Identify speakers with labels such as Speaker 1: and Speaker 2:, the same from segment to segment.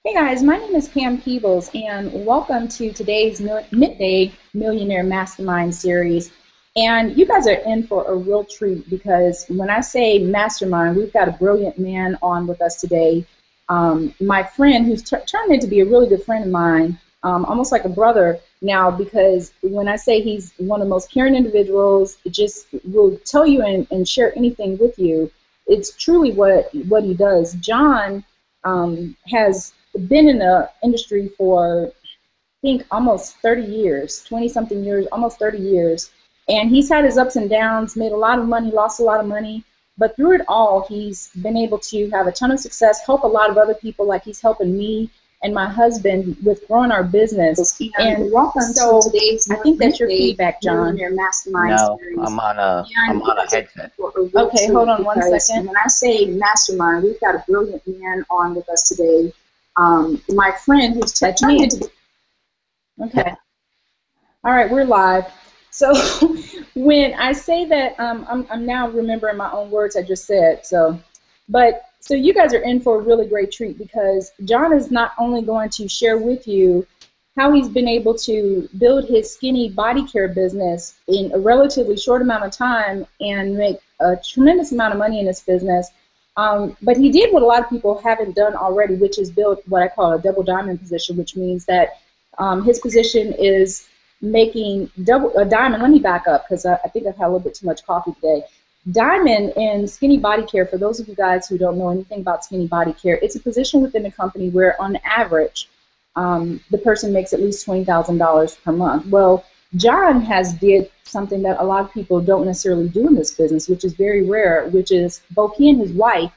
Speaker 1: Hey guys, my name is Pam Peebles, and welcome to today's Midday Millionaire Mastermind series. And you guys are in for a real treat because when I say mastermind, we've got a brilliant man on with us today. My friend, who's turned into be a really good friend of mine, almost like a brother now, because when I say he's one of the most caring individuals, it just will tell you and share anything with you. It's truly what he does. Jon has been in the industry for, I think, almost 30 years, 20 something years, almost 30 years. And he's had his ups and downs, made a lot of money, lost a lot of money. But through it all, he's been able to have a ton of success, help a lot of other people, like he's helping me and my husband with growing our business. And welcome so to today's I think that's your feedback, Jon. Your mastermind
Speaker 2: No,
Speaker 1: series.
Speaker 2: I'm on a headset.
Speaker 1: Okay, hold on one second. When I say mastermind, we've got a brilliant man on with us today. My friend who's turned into. Okay. All right, we're live. So when I say that, I'm now remembering my own words I just said. So you guys are in for a really great treat because Jon is not only going to share with you how he's been able to build his skinny body care business in a relatively short amount of time and make a tremendous amount of money in this business. But he did what a lot of people haven't done already, which is build what I call a double diamond position, which means that his position is making double a diamond. Let me back up because I think I've had a little bit too much coffee today. Diamond in skinny body care, for those of you guys who don't know anything about skinny body care, it's a position within the company where on average the person makes at least $20,000 per month. Well, Jon has did something that a lot of people don't necessarily do in this business, which is very rare, which is both he and his wife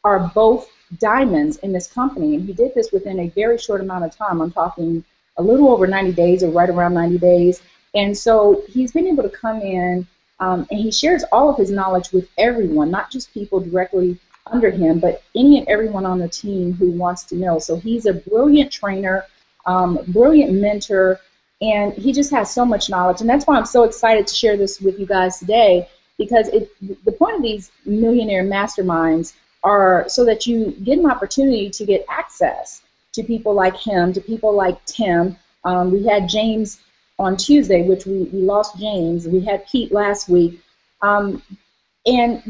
Speaker 1: are both diamonds in this company, and he did this within a very short amount of time. I'm talking a little over 90 days or right around 90 days. And so he's been able to come in and he shares all of his knowledge with everyone, not just people directly under him, but any and everyone on the team who wants to know. So he's a brilliant trainer, brilliant mentor, and he just has so much knowledge. And that's why I'm so excited to share this with you guys today, because the point of these millionaire masterminds are so that you get an opportunity to get access to people like him, to people like Tim. We had James on Tuesday, which we lost James. We had Pete last week. And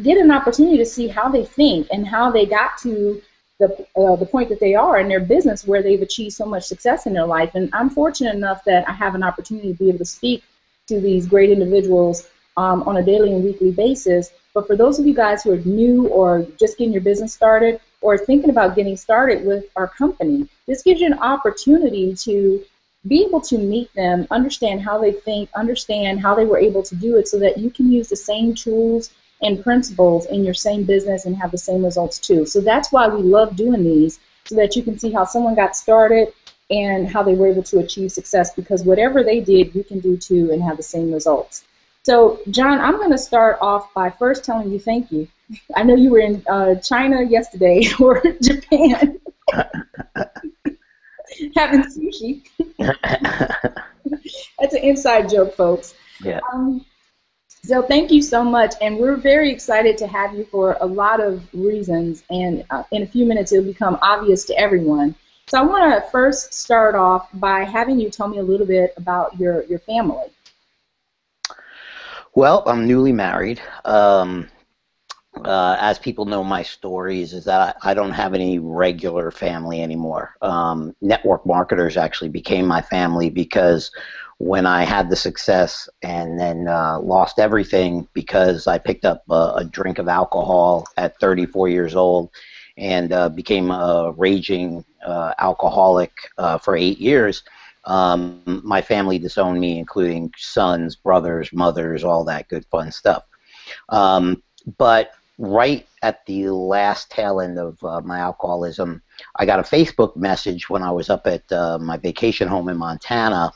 Speaker 1: get an opportunity to see how they think and how they got to the point that they are in their business where they've achieved so much success in their life. And I'm fortunate enough that I have an opportunity to be able to speak to these great individuals on a daily and weekly basis. But for those of you guys who are new or just getting your business started or thinking about getting started with our company, this gives you an opportunity to be able to meet them, understand how they think, understand how they were able to do it so that you can use the same tools and principles in your same business and have the same results too. So that's why we love doing these, so that you can see how someone got started and how they were able to achieve success, because whatever they did, you can do too and have the same results. So Jon, I'm going to start off by first telling you thank you. I know you were in China yesterday or Japan having sushi. That's an inside joke, folks.
Speaker 2: Yeah.
Speaker 1: So thank you so much, and we're very excited to have you for a lot of reasons, and in a few minutes it'll become obvious to everyone. So I want to first start off by having you tell me a little bit about your family.
Speaker 2: Well, I'm newly married. As people know my stories, is that I don't have any regular family anymore. Network marketers actually became my family because when I had the success and then lost everything because I picked up a drink of alcohol at 34 years old and became a raging alcoholic for 8 years, my family disowned me, including sons, brothers, mothers, all that good fun stuff. But right at the last tail end of my alcoholism, I got a Facebook message when I was up at my vacation home in Montana,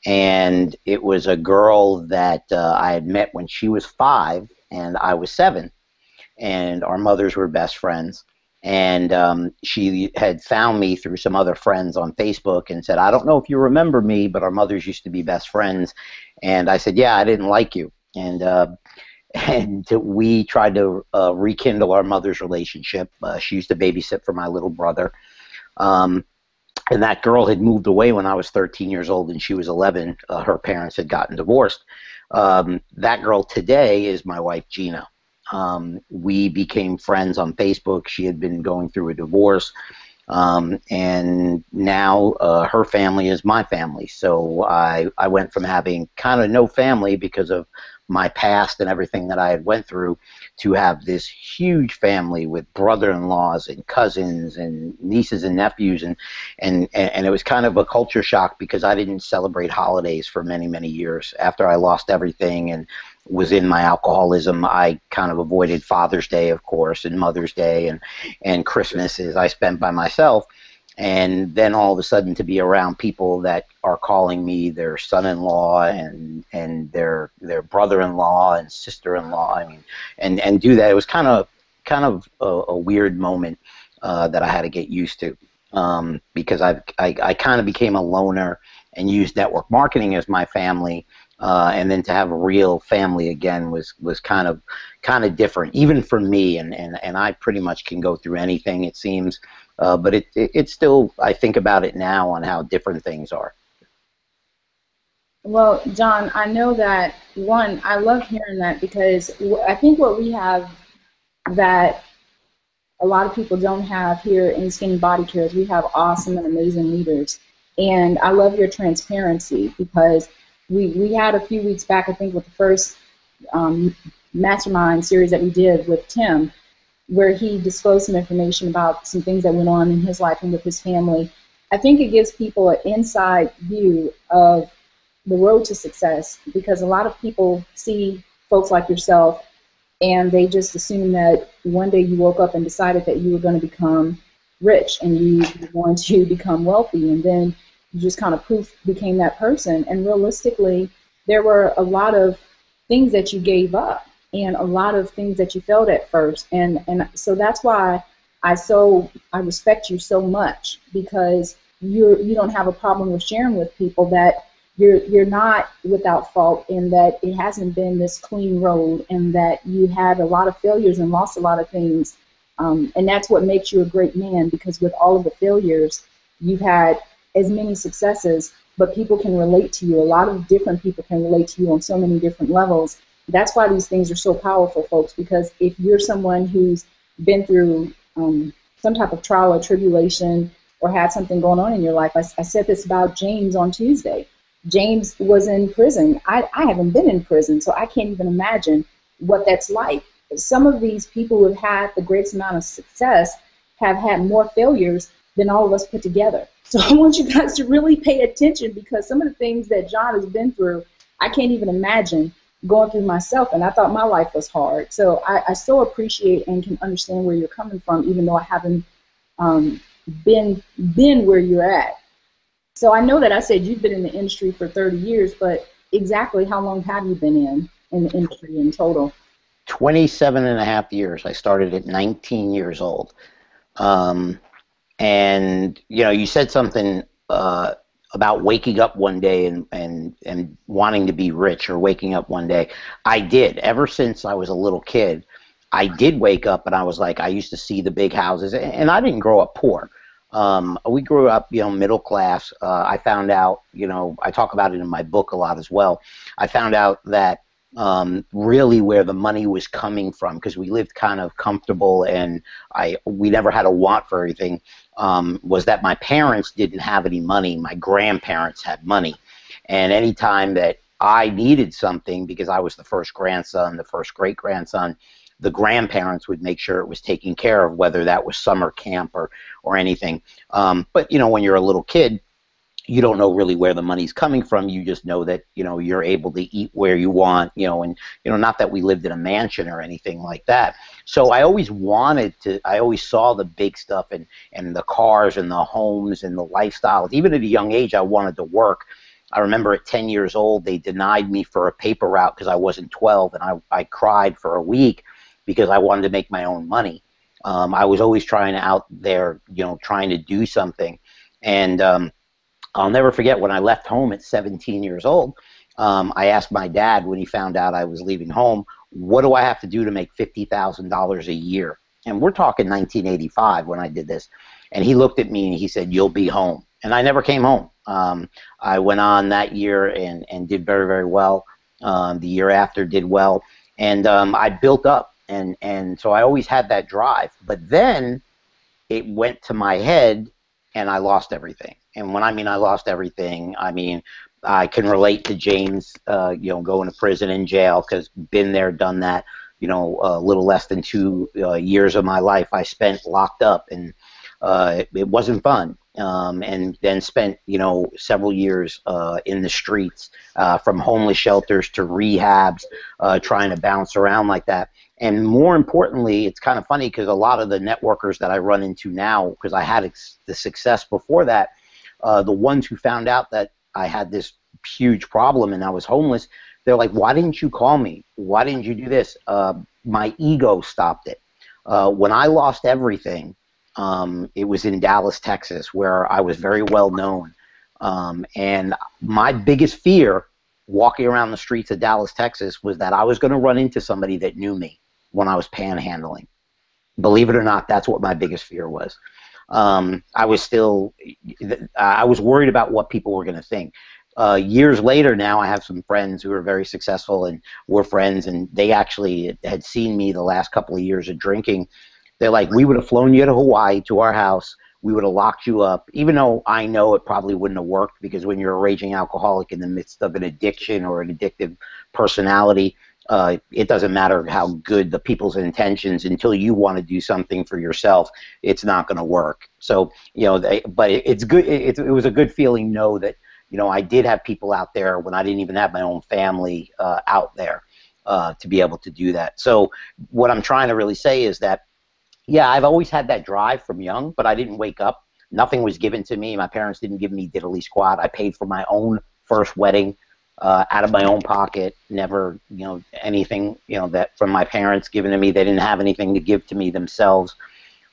Speaker 2: and it was a girl that I had met when she was 5 and I was 7, and our mothers were best friends. And she had found me through some other friends on Facebook and said, I don't know if you remember me, but our mothers used to be best friends. And I said, yeah, I didn't like you. And we tried to rekindle our mother's relationship. She used to babysit for my little brother. And that girl had moved away when I was 13 years old and she was 11. Her parents had gotten divorced. That girl today is my wife, Gina. We became friends on Facebook. She had been going through a divorce. And now her family is my family. So I went from having kind of no family because of my past and everything that I had went through to have this huge family with brother-in-laws and cousins and nieces and nephews, and it was kind of a culture shock because I didn't celebrate holidays for many, many years. After I lost everything and was in my alcoholism, I kind of avoided Father's Day, of course, and Mother's Day, and Christmases I spent by myself. And then all of a sudden to be around people that are calling me their son-in-law and their brother-in-law and sister-in-law, I mean, and do that, it was kind of a weird moment that I had to get used to, because I kind of became a loner and used network marketing as my family. And then to have a real family again was kind of different, even for me. And I pretty much can go through anything, it seems. But it's still, I think about it now on how different things are.
Speaker 1: Well, John, I know that, one, I love hearing that because I think what we have that a lot of people don't have here in Skinny Body Care is we have awesome and amazing leaders. And I love your transparency because we had a few weeks back, I think, with the first mastermind series that we did with Tim, where he disclosed some information about some things that went on in his life and with his family. I think it gives people an inside view of the road to success because a lot of people see folks like yourself and they just assume that one day you woke up and decided that you were going to become rich and you were going to become wealthy, and then you just kind of poof became that person. And realistically, there were a lot of things that you gave up and a lot of things that you felt at first. And so that's why I respect you so much, because you don't have a problem with sharing with people that you're not without fault and that it hasn't been this clean road and that you had a lot of failures and lost a lot of things. And that's what makes you a great man, because with all of the failures, you've had as many successes, but people can relate to you. A lot of different people can relate to you on so many different levels. That's why these things are so powerful, folks, because if you're someone who's been through some type of trial or tribulation or had something going on in your life, I said this about James on Tuesday. James was in prison. I haven't been in prison, so I can't even imagine what that's like. Some of these people who have had the greatest amount of success have had more failures than all of us put together. So I want you guys to really pay attention, because some of the things that John has been through, I can't even imagine going through myself, and I thought my life was hard. So I so appreciate and can understand where you're coming from, even though I haven't been where you're at. So I know that I said you've been in the industry for 30 years, but exactly how long have you been in the industry in total?
Speaker 2: 27 and a half years. I started at 19 years old. And, you know, you said something about waking up one day and wanting to be rich, or waking up one day. I did. Ever since I was a little kid, I did wake up and I was like, I used to see the big houses, and I didn't grow up poor. We grew up, you know, middle class. I found out, you know, I talk about it in my book a lot as well. I found out that really where the money was coming from, because we lived kind of comfortable and we never had a want for everything, was that my parents didn't have any money. My grandparents had money. And anytime that I needed something, because I was the first grandson, the first great-grandson, the grandparents would make sure it was taken care of, whether that was summer camp or anything. But, you know, when you're a little kid, you don't know really where the money's coming from. You just know that, you know, you're able to eat where you want, you know, and, you know, not that we lived in a mansion or anything like that. So I always I always saw the big stuff and the cars and the homes and the lifestyles. Even at a young age, I wanted to work. I remember at 10 years old, they denied me for a paper route because I wasn't 12, and I cried for a week because I wanted to make my own money. I was always trying out there, you know, trying to do something. And I'll never forget when I left home at 17 years old, I asked my dad when he found out I was leaving home, what do I have to do to make $50,000 a year? And we're talking 1985 when I did this. And he looked at me and he said, you'll be home. and I never came home. I went on that year and did very, very well. The year after did well, and I built up, and so I always had that drive. But then it went to my head, and I lost everything. And when I mean I lost everything, I mean I can relate to James, you know, going to prison and jail, because been there, done that. You know, a little less than 2 years of my life I spent locked up, and it wasn't fun. And then spent, you know, several years in the streets, from homeless shelters to rehabs, trying to bounce around like that. And more importantly, it's kind of funny because a lot of the networkers that I run into now, because I had the success before that, the ones who found out that I had this huge problem and I was homeless, they're like, why didn't you call me? Why didn't you do this? My ego stopped it. When I lost everything, it was in Dallas, Texas, where I was very well known. And my biggest fear walking around the streets of Dallas, Texas, was that I was going to run into somebody that knew me when I was panhandling. Believe it or not, that's what my biggest fear was. I was worried about what people were going to think. Years later now, I have some friends who are very successful, and we're friends, and they actually had seen me the last couple of years of drinking. They're like, we would have flown you to Hawaii to our house. We would have locked you up, even though I know it probably wouldn't have worked, because when you're a raging alcoholic in the midst of an addiction or an addictive personality, it doesn't matter how good the people's intentions, until you want to do something for yourself, it's not going to work. So, you know, but it's good. It was a good feeling to know that, you know, I did have people out there when I didn't even have my own family out there to be able to do that. So what I'm trying to really say is that, yeah, I've always had that drive from young, but I didn't wake up. Nothing was given to me. My parents didn't give me diddly squat. I paid for my own first wedding out of my own pocket. Never, you know, anything, you know, that from my parents given to me. They didn't have anything to give to me themselves.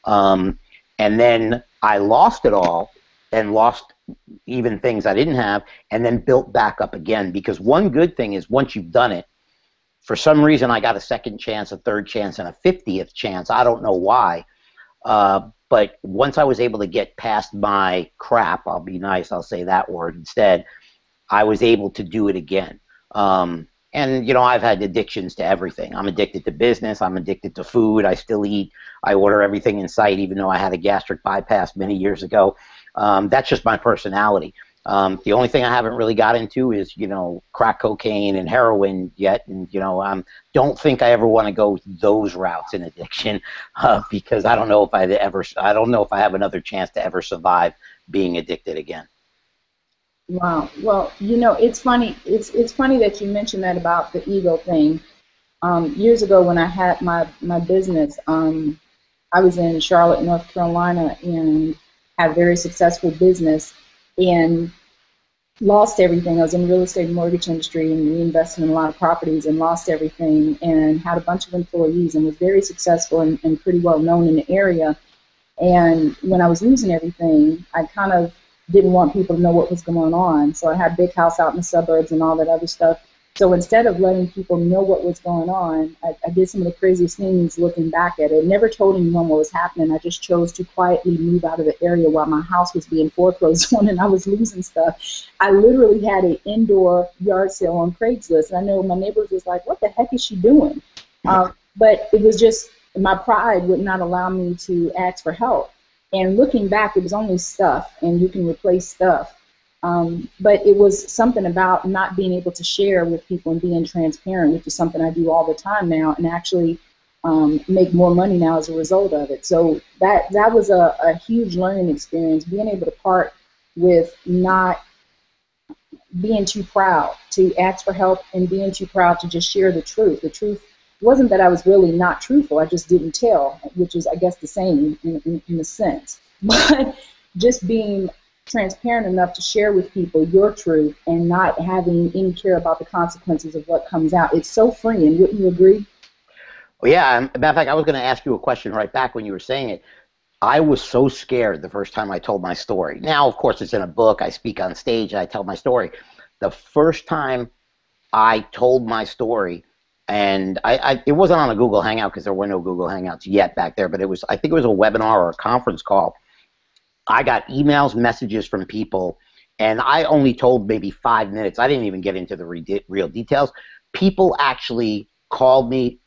Speaker 2: And then I lost it all, and lost even things I didn't have, and then built back up again. Because one good thing is, once you've done it, for some reason I got a second chance, a third chance, and a 50th chance. I don't know why. But once I was able to get past my crap, I'll be nice, I'll say that word instead, I was able to do it again. And, you know, I've had addictions to everything. I'm addicted to business. I'm addicted to food. I still eat. I order everything in sight, even though I had a gastric bypass many years ago. That's just my personality. The only thing I haven't really got into is, you know, crack cocaine and heroin yet. And, you know, don't think I ever want to go those routes in addiction, because I don't know if I don't know if I have another chance to ever survive being addicted again.
Speaker 1: Wow. Well, you know, it's funny. It's funny that you mentioned that about the ego thing. Years ago, when I had my business, I was in Charlotte, North Carolina, and had a very successful business, and lost everything. I was in the real estate and mortgage industry, and reinvested in a lot of properties, and lost everything, and had a bunch of employees, and was very successful and pretty well known in the area. And when I was losing everything, I kind of didn't want people to know what was going on. So I had a big house out in the suburbs and all that other stuff. So instead of letting people know what was going on, I did some of the craziest things looking back at it. Never told anyone what was happening. I just chose to quietly move out of the area while my house was being foreclosed on and I was losing stuff. I literally had an indoor yard sale on Craigslist. And I know my neighbors was like, what the heck is she doing? But it was just, my pride would not allow me to ask for help. And looking back, it was only stuff, and you can replace stuff. But it was something about not being able to share with people and being transparent, which is something I do all the time now, and actually make more money now as a result of it. So that was a huge learning experience, being able to part with not being too proud to ask for help, and being too proud to just share the truth. The truth wasn't that I was really not truthful, I just didn't tell, which is, I guess, the same in a sense. But just being transparent enough to share with people your truth and not having any care about the consequences of what comes out. It's so freeing, wouldn't you agree?
Speaker 2: Well, yeah, matter of fact, I was going to ask you a question right back when you were saying it. I was so scared the first time I told my story. Now, of course, it's in a book. I speak on stage. I tell my story. The first time I told my story, and it wasn't on a Google Hangout because there were no Google Hangouts yet back there, but it was, I think it was a webinar or a conference call. I got emails, messages from people, and I only told maybe 5 minutes. I didn't even get into the real details. People actually called me,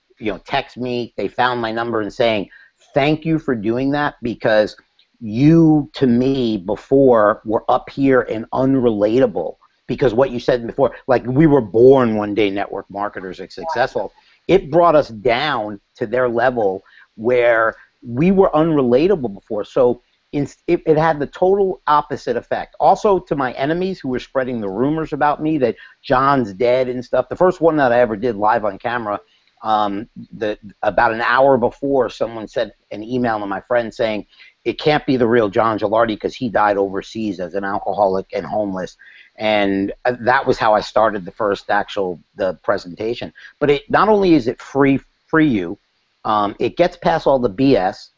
Speaker 2: text me. They found my number and saying, thank you for doing that, because you, to me, before, were up here and unrelatable. Because what you said before, like, we were born one day network marketers and successful. It brought us down to their level where we were unrelatable before. So it had the total opposite effect. Also, to my enemies who were spreading the rumors about me that John's dead and stuff, the first one that I ever did live on camera, about an hour before, someone sent an email to my friend saying, it can't be the real Jon Gillardi because he died overseas as an alcoholic and homeless. And that was how I started the presentation. But not only is it free you, it gets past all the BS.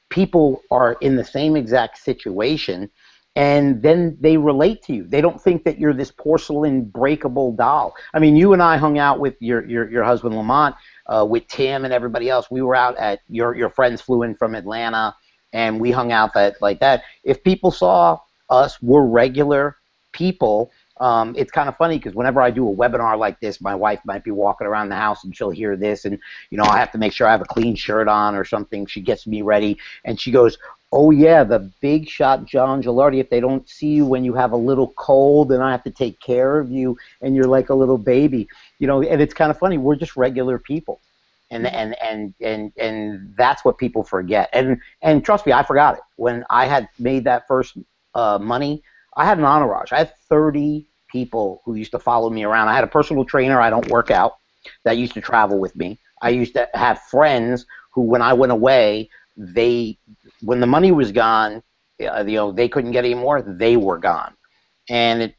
Speaker 2: People are in the same exact situation, and then they relate to you. They don't think that you're this porcelain breakable doll. I mean, you and I hung out with your husband Lamont, with Tim and everybody else. We were out at your friends flew in from Atlanta, and we hung out like that. If people saw us, we're regular people. It's kind of funny because whenever I do a webinar like this, my wife might be walking around the house and she'll hear this, and I have to make sure I have a clean shirt on or something. She gets me ready and she goes, oh yeah, the big shot Jon Gillardi, if they don't see you when you have a little cold and I have to take care of you and you're like a little baby, and it's kind of funny. We're just regular people. And that's what people forget. And trust me, I forgot it. When I had made that first money, I had an entourage. I had 30 people who used to follow me around. I had a personal trainer. I don't work out, that used to travel with me. I used to have friends who, when I went away, when the money was gone, they couldn't get any more. They were gone. And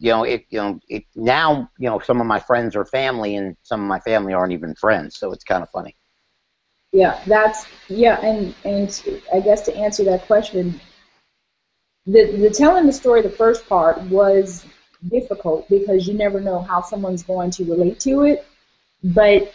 Speaker 2: now some of my friends are family, and some of my family aren't even friends. So it's kind of funny.
Speaker 1: Yeah, and I guess to answer that question, the telling the story, the first part, was difficult because you never know how someone's going to relate to it, but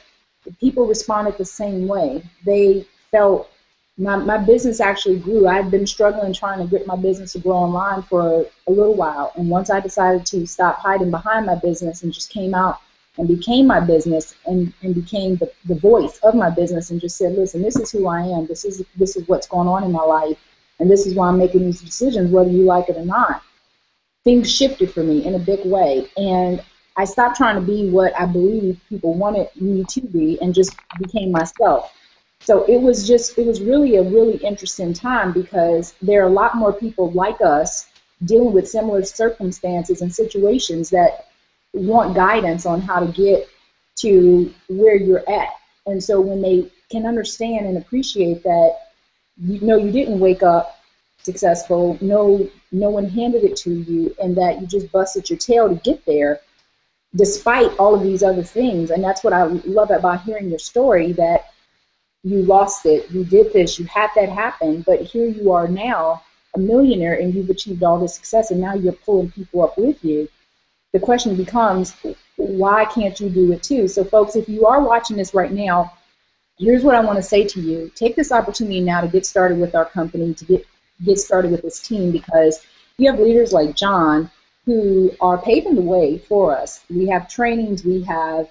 Speaker 1: people responded the same way. They felt my business actually grew. I'd been struggling trying to get my business to grow online for a little while, and once I decided to stop hiding behind my business and just came out and became my business and became the voice of my business and just said, listen, this is who I am. This is what's going on in my life, and this is why I'm making these decisions, whether you like it or not. Things shifted for me in a big way, and I stopped trying to be what I believe people wanted me to be and just became myself. So it was really a really interesting time because there are a lot more people like us dealing with similar circumstances and situations that want guidance on how to get to where you're at. And so when they can understand and appreciate that, you didn't wake up successful, no one handed it to you, and that you just busted your tail to get there despite all of these other things. And that's what I love about hearing your story, that you lost it, you did this, you had that happen, but here you are now, a millionaire, and you've achieved all this success, and now you're pulling people up with you. The question becomes, why can't you do it too? So folks, if you are watching this right now, here's what I want to say to you. Take this opportunity now to get started with our company, to get started with this team, because you have leaders like Jon who are paving the way for us. We have trainings, we have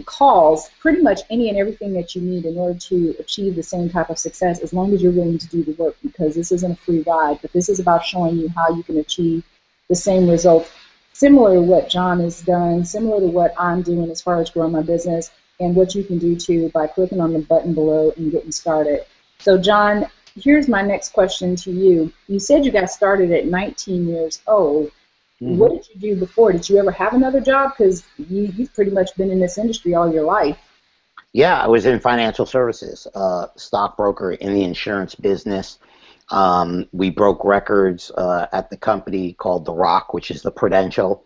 Speaker 1: calls, pretty much any and everything that you need in order to achieve the same type of success, as long as you're willing to do the work, because this isn't a free ride, but this is about showing you how you can achieve the same results, similar to what Jon has done, similar to what I'm doing as far as growing my business, and what you can do too by clicking on the button below and getting started. So Jon, here's my next question to you. You said you got started at 19 years old. Mm-hmm. What did you do before? Did you ever have another job? Because you've pretty much been in this industry all your life.
Speaker 2: Yeah, I was in financial services, stockbroker in the insurance business. We broke records at the company called The Rock, which is the Prudential,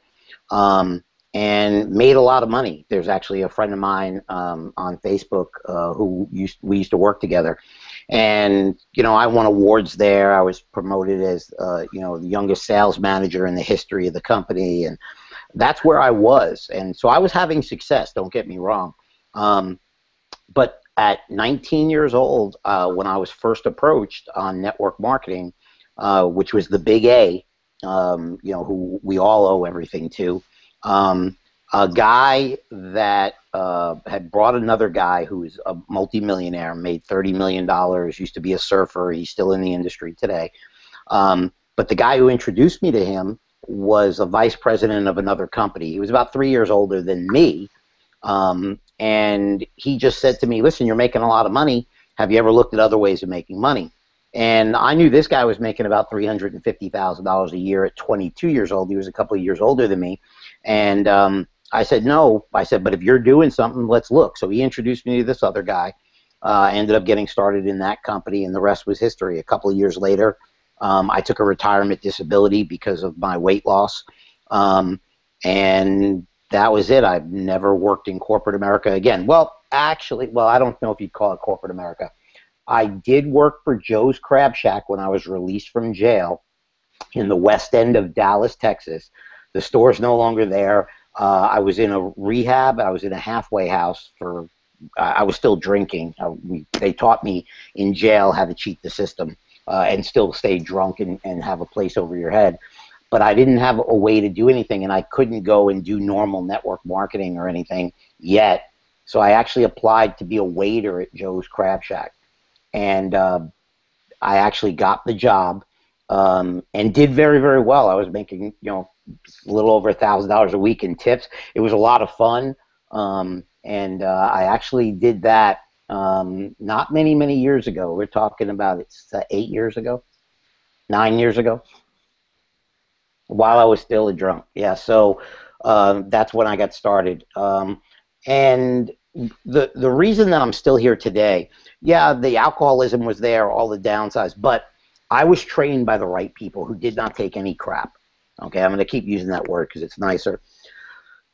Speaker 2: and made a lot of money. There's actually a friend of mine on Facebook who we used to work together. And, I won awards there. I was promoted as, the youngest sales manager in the history of the company. And that's where I was. And so I was having success, don't get me wrong. But at 19 years old, when I was first approached on network marketing, which was the big A, you know, who we all owe everything to. A guy that had brought another guy who's a multimillionaire, made $30 million, used to be a surfer. He's still in the industry today. But the guy who introduced me to him was a vice president of another company. He was about 3 years older than me. And he just said to me, listen, you're making a lot of money. Have you ever looked at other ways of making money? And I knew this guy was making about $350,000 a year at 22 years old. He was a couple of years older than me. And I said, no. I said, but if you're doing something, let's look. So he introduced me to this other guy. I ended up getting started in that company, and the rest was history. A couple of years later, I took a retirement disability because of my weight loss. And that was it. I've never worked in corporate America again. Well, actually, well, I don't know if you'd call it corporate America. I did work for Joe's Crab Shack when I was released from jail in the west end of Dallas, Texas. The store's no longer there. I was in a rehab. I was in a halfway house for, I was still drinking. They taught me in jail how to cheat the system and still stay drunk and have a place over your head. But I didn't have a way to do anything, and I couldn't go and do normal network marketing or anything yet. So I actually applied to be a waiter at Joe's Crab Shack. And I actually got the job and did very, very well. I was making, you know, a little over $1,000 a week in tips. It was a lot of fun. And I actually did that not many, many years ago. We're talking about, it's 8 years ago, 9 years ago. While I was still a drunk, yeah. So that's when I got started, and the reason that I'm still here today, yeah, the alcoholism was there, all the downsides, but I was trained by the right people who did not take any crap. Okay, I'm going to keep using that word because it's nicer.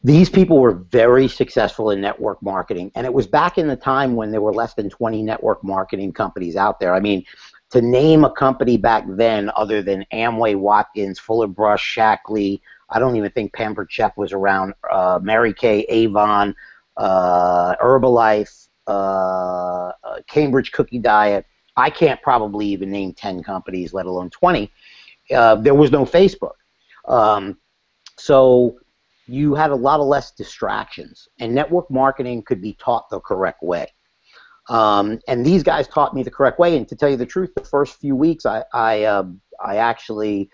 Speaker 2: These people were very successful in network marketing, and it was back in the time when there were less than 20 network marketing companies out there. I mean, to name a company back then other than Amway, Watkins, Fuller Brush, Shackley, I don't even think Pampered Chef was around, Mary Kay, Avon, Herbalife, Cambridge Cookie Diet. I can't probably even name 10 companies, let alone 20. There was no Facebook. So you had a lot of less distractions, and network marketing could be taught the correct way. And these guys taught me the correct way. And to tell you the truth, the first few weeks, I actually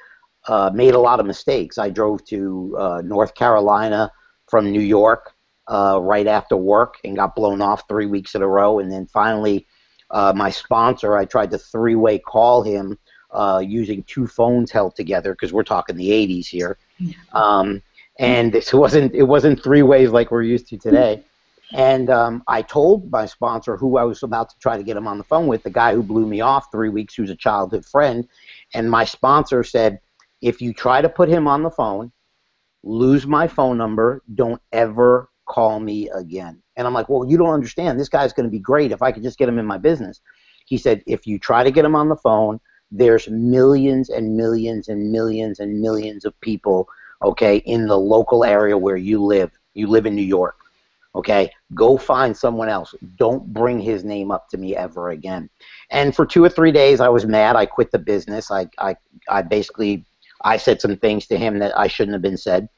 Speaker 2: made a lot of mistakes. I drove to North Carolina from New York right after work and got blown off 3 weeks in a row. And then finally, my sponsor, I tried to three-way call him using 2 phones held together, because we're talking the 80s here. And it wasn't 3 ways like we're used to today. And I told my sponsor who I was about to try to get him on the phone with, the guy who blew me off 3 weeks, who's a childhood friend. And my sponsor said, if you try to put him on the phone, lose my phone number, don't ever call me again. And I'm like, well, you don't understand. This guy's going to be great if I could just get him in my business. He said, if you try to get him on the phone, there's millions and millions and millions and millions of people, okay, in the local area where you live. You live in New York. Okay, go find someone else. Don't bring his name up to me ever again. And for 2 or 3 days, I was mad. I quit the business. I basically said some things to him that I shouldn't have been said.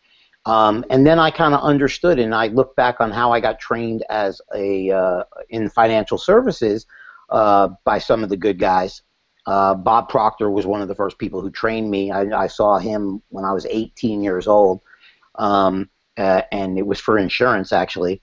Speaker 2: And then I kind of understood, and I look back on how I got trained as in financial services by some of the good guys. Bob Proctor was one of the first people who trained me. I saw him when I was 18 years old. And it was for insurance, actually.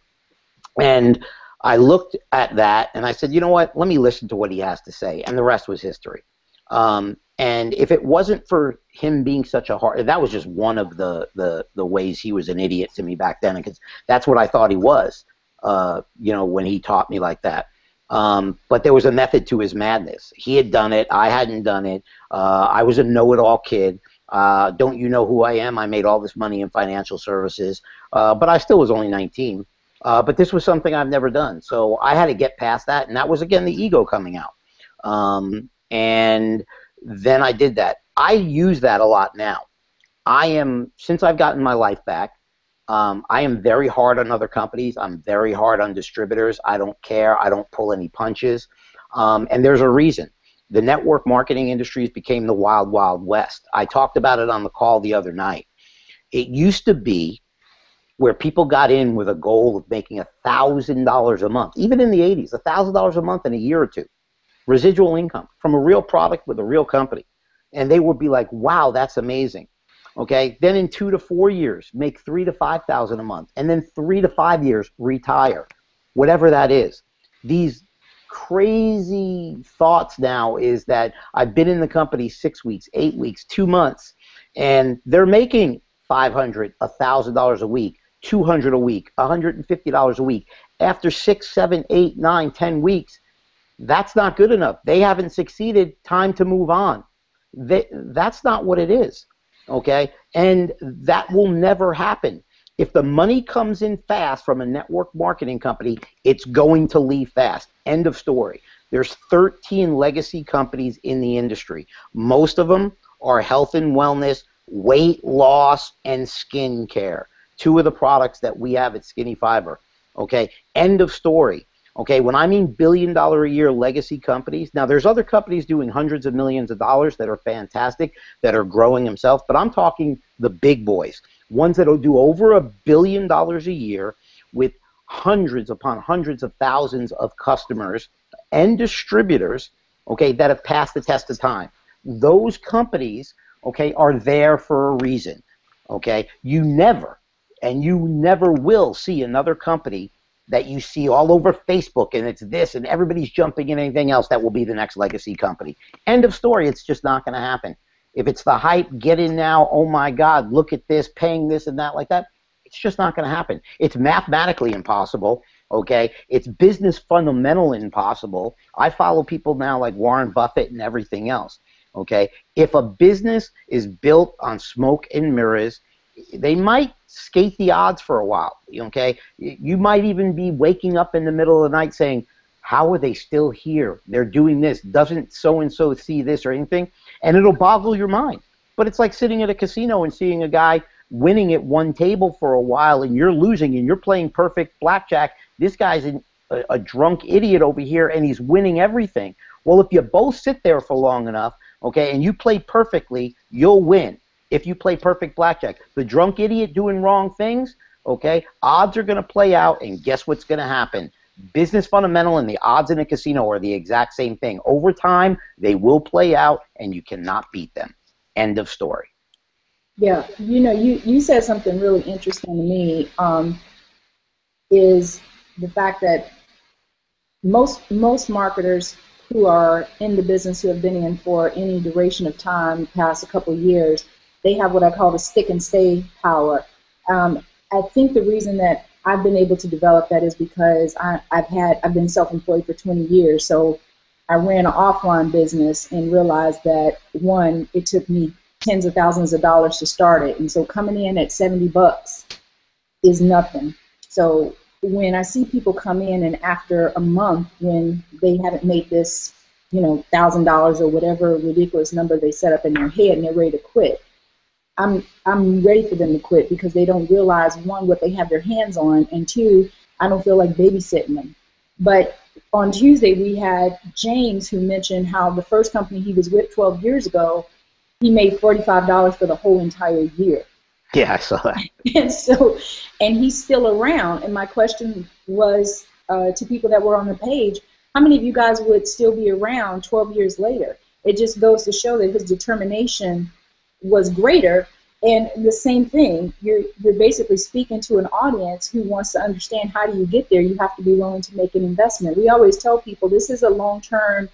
Speaker 2: And I looked at that, and I said, you know what, let me listen to what he has to say, and the rest was history. And if it wasn't for him being such a hard, that was just one of the ways he was an idiot to me back then, because that's what I thought he was, you know, when he taught me like that. But there was a method to his madness. He had done it. I hadn't done it. I was a know-it-all kid. Don't you know who I am? I made all this money in financial services, but I still was only 19. But this was something I've never done. So I had to get past that, and that was, again, the ego coming out. And then I did that. I use that a lot now. Since I've gotten my life back, I am very hard on other companies. I'm very hard on distributors. I don't care. I don't pull any punches. And there's a reason. The network marketing industries became the wild, wild west. I talked about it on the call the other night. It used to be where people got in with a goal of making $1,000 a month, even in the 80s, $1,000 a month in a year or two, residual income from a real product with a real company. And they would be like, wow, that's amazing. Okay, then in 2 to 4 years, make $3,000 to $5,000 a month, and then 3 to 5 years, retire, whatever that is. These crazy thoughts now is that I've been in the company 6 weeks, 8 weeks, 2 months, and they're making $500, $1,000 a week, $200 a week, $150 a week. After 6, 7, 8, 9, 10 weeks, that's not good enough. They haven't succeeded. Time to move on. That's not what it is. Okay, and that will never happen. If the money comes in fast from a network marketing company, it's going to leave fast. End of story. There's 13 legacy companies in the industry. Most of them are health and wellness, weight loss, and skin care. 2 of the products that we have at Skinny Fiber. Okay, end of story. Okay, when I mean billion-dollar-a-year legacy companies, now there's other companies doing hundreds of millions of dollars that are fantastic, that are growing themselves, but I'm talking the big boys, ones that will do over $1 billion a year with hundreds upon hundreds of thousands of customers and distributors, okay, that have passed the test of time. Those companies, okay, are there for a reason. Okay, you never, and you never will see another company that you see all over Facebook, and it's this, and everybody's jumping in anything else that will be the next legacy company. End of story. It's just not going to happen. If it's the hype, get in now, oh my God, look at this, paying this and that like that, it's just not going to happen. It's mathematically impossible, okay? It's business fundamental impossible. I follow people now like Warren Buffett and everything else, okay? If a business is built on smoke and mirrors, they might skate the odds for a while, okay? You might even be waking up in the middle of the night saying, how are they still here? They're doing this. Doesn't so-and-so see this or anything? And it'll boggle your mind. But it's like sitting at a casino and seeing a guy winning at one table for a while and you're losing and you're playing perfect blackjack. This guy's a drunk idiot over here and he's winning everything. Well, if you both sit there for long enough, okay, and you play perfectly, you'll win. If you play perfect blackjack, the drunk idiot doing wrong things, okay, odds are going to play out, and guess what's going to happen? Business fundamental and the odds in a casino are the exact same thing. Over time, they will play out, and you cannot beat them. End of story.
Speaker 1: Yeah, you know, you said something really interesting to me, is the fact that most marketers who are in the business, who have been in for any duration of time, past a couple of years, they have what I call the stick and stay power. I think the reason that I've been able to develop that is because I've been self-employed for 20 years. So I ran an offline business and realized that, one, it took me tens of thousands of dollars to start it. And so coming in at $70 is nothing. So when I see people come in and after a month, when they haven't made this, you know, $1,000 or whatever ridiculous number they set up in their head and they're ready to quit, I'm ready for them to quit because they don't realize, one, what they have their hands on, and two, I don't feel like babysitting them. But on Tuesday we had James, who mentioned how the first company he was with 12 years ago, he made $45 for the whole entire year.
Speaker 2: Yeah, I saw that.
Speaker 1: and he's still around. And my question was to people that were on the page, how many of you guys would still be around 12 years later? It just goes to show that his determination was greater. And the same thing, you're basically speaking to an audience who wants to understand, how do you get there? You have to be willing to make an investment. We always tell people this is a long-term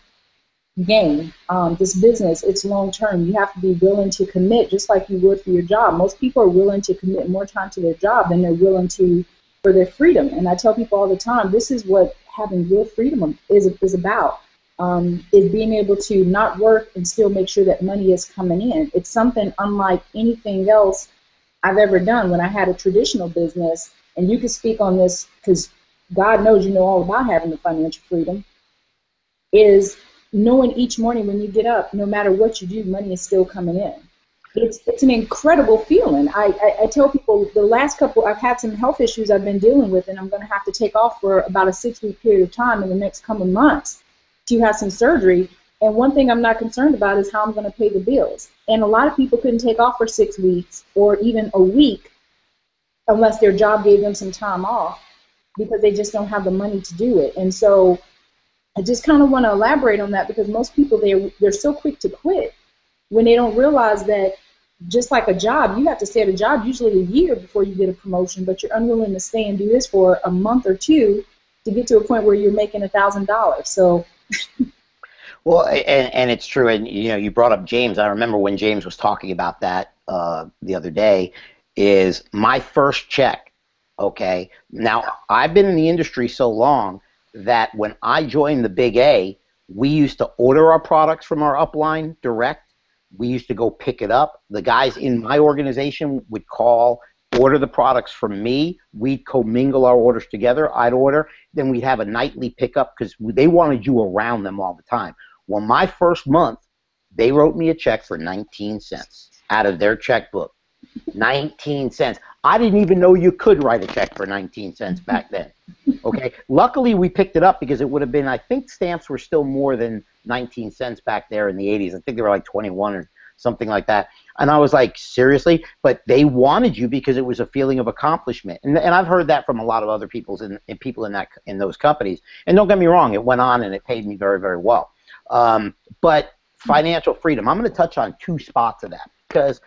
Speaker 1: game. This business, it's long-term. You have to be willing to commit, just like you would for your job. Most people are willing to commit more time to their job than they're willing to for their freedom. And I tell people all the time, this is what having real freedom is about. Is being able to not work and still make sure that money is coming in. It's something unlike anything else I've ever done when I had a traditional business, and you can speak on this because God knows you know all about having the financial freedom, is knowing each morning when you get up, no matter what you do, money is still coming in. It's an incredible feeling. I tell people the last couple, I've had some health issues I've been dealing with, and I'm going to have to take off for about a 6-week period of time in the next couple months to have some surgery, And one thing I'm not concerned about is how I'm going to pay the bills. And a lot of people couldn't take off for 6 weeks or even a week unless their job gave them some time off because they just don't have the money to do it. And so I just kind of want to elaborate on that because most people, they're so quick to quit when they don't realize that just like a job, you have to stay at a job usually a year before you get a promotion, but you're unwilling to stay and do this for a month or two to get to a point where you're making $1,000. So.
Speaker 2: Well, and it's true, and you know, you brought up James. I remember when James was talking about that the other day. Is my first check, okay? Now, I've been in the industry so long that when I joined the Big A, we used to order our products from our upline direct. We used to go pick it up. The guys in my organization would call, order the products from me. We'd commingle our orders together. I'd order. Then we'd have a nightly pickup because they wanted you around them all the time. Well, my first month, they wrote me a check for 19 cents out of their checkbook. 19 cents. I didn't even know you could write a check for 19 cents back then. Okay. Luckily, we picked it up because it would have been, I think stamps were still more than 19 cents back there in the 80s. I think they were like 21 or something like that. And I was like, seriously? But they wanted you because it was a feeling of accomplishment. And I've heard that from a lot of other people in those companies. And don't get me wrong, it went on and it paid me very, very well. But financial freedom, I'm going to touch on two spots of that because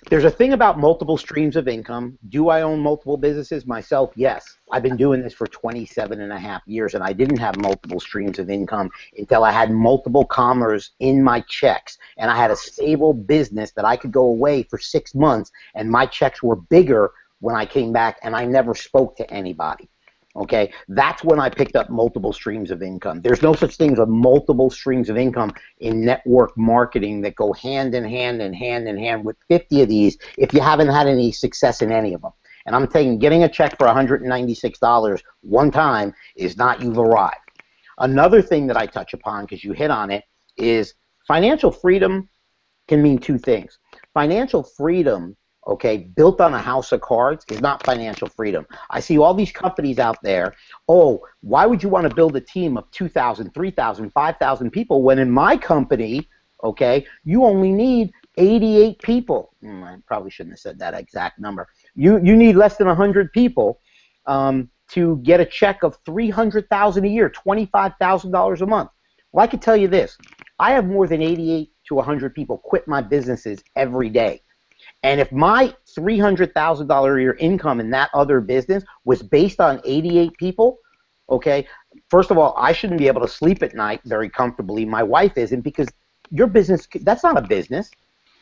Speaker 2: there's a thing about multiple streams of income. Do I own multiple businesses myself? Yes. I've been doing this for 27.5 years, and I didn't have multiple streams of income until I had multiple commas in my checks, and I had a stable business that I could go away for 6 months, and my checks were bigger when I came back, and I never spoke to anybody. Okay, that's when I picked up multiple streams of income. There's no such thing as a multiple streams of income in network marketing that go hand in hand and hand in hand with 50 of these if you haven't had any success in any of them. And I'm saying getting a check for $196 one time is not you've arrived. Another thing that I touch upon, because you hit on it, is financial freedom can mean two things. Financial freedom, okay, built on a house of cards is not financial freedom. I see all these companies out there, oh, why would you want to build a team of 2,000, 3,000, 5,000 people when in my company, okay, you only need 88 people. I probably shouldn't have said that exact number. You need less than 100 people to get a check of $300,000 a year, $25,000 a month. Well, I can tell you this. I have more than 88 to 100 people quit my businesses every day. And if my $300,000 a year income in that other business was based on 88 people, okay, first of all, I shouldn't be able to sleep at night very comfortably. My wife isn't, because your business, that's not a business,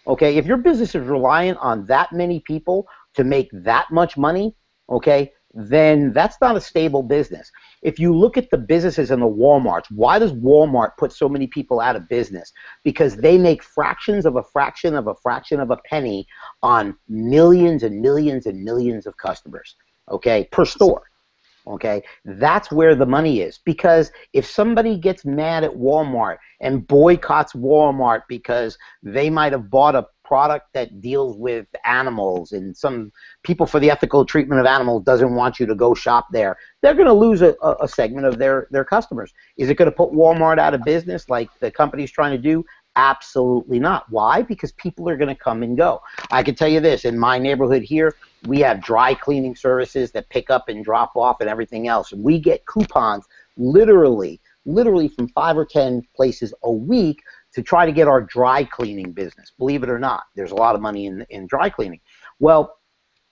Speaker 2: okay? If your business is reliant on that many people to make that much money, okay, then that's not a stable business. If you look at the businesses in the Walmarts, why does Walmart put so many people out of business? Because they make fractions of a fraction of a fraction of a penny on millions and millions and millions of customers, okay, per store. Okay, that's where the money is. Because if somebody gets mad at Walmart and boycotts Walmart because they might have bought a product that deals with animals and some people for the ethical treatment of animals doesn't want you to go shop there, they're going to lose a segment of their customers. Is it going to put Walmart out of business like the company's trying to do? Absolutely not. Why? Because people are going to come and go. I can tell you this, in my neighborhood here, we have dry cleaning services that pick up and drop off and everything else. We get coupons literally from 5 or 10 places a week to try to get our dry cleaning business. Believe it or not, there's a lot of money in dry cleaning. Well,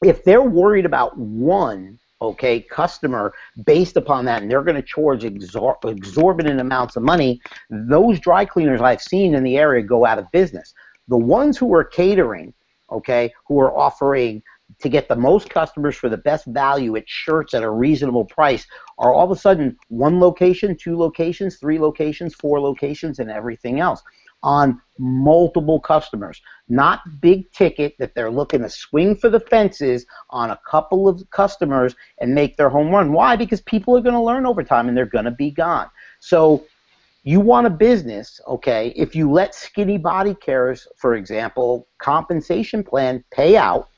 Speaker 2: if they're worried about one, okay, customer based upon that, and they're going to charge exorbitant amounts of money, those dry cleaners I've seen in the area go out of business. The ones who are catering, okay, who are offering to get the most customers for the best value at shirts at a reasonable price are all of a sudden 1 location, 2 locations, 3 locations, 4 locations, and everything else on multiple customers. Not big ticket that they're looking to swing for the fences on a couple of customers and make their home run. Why? Because people are going to learn over time and they're going to be gone. So you want a business, okay, if you let Skinny Body Care's, for example, compensation plan pay out,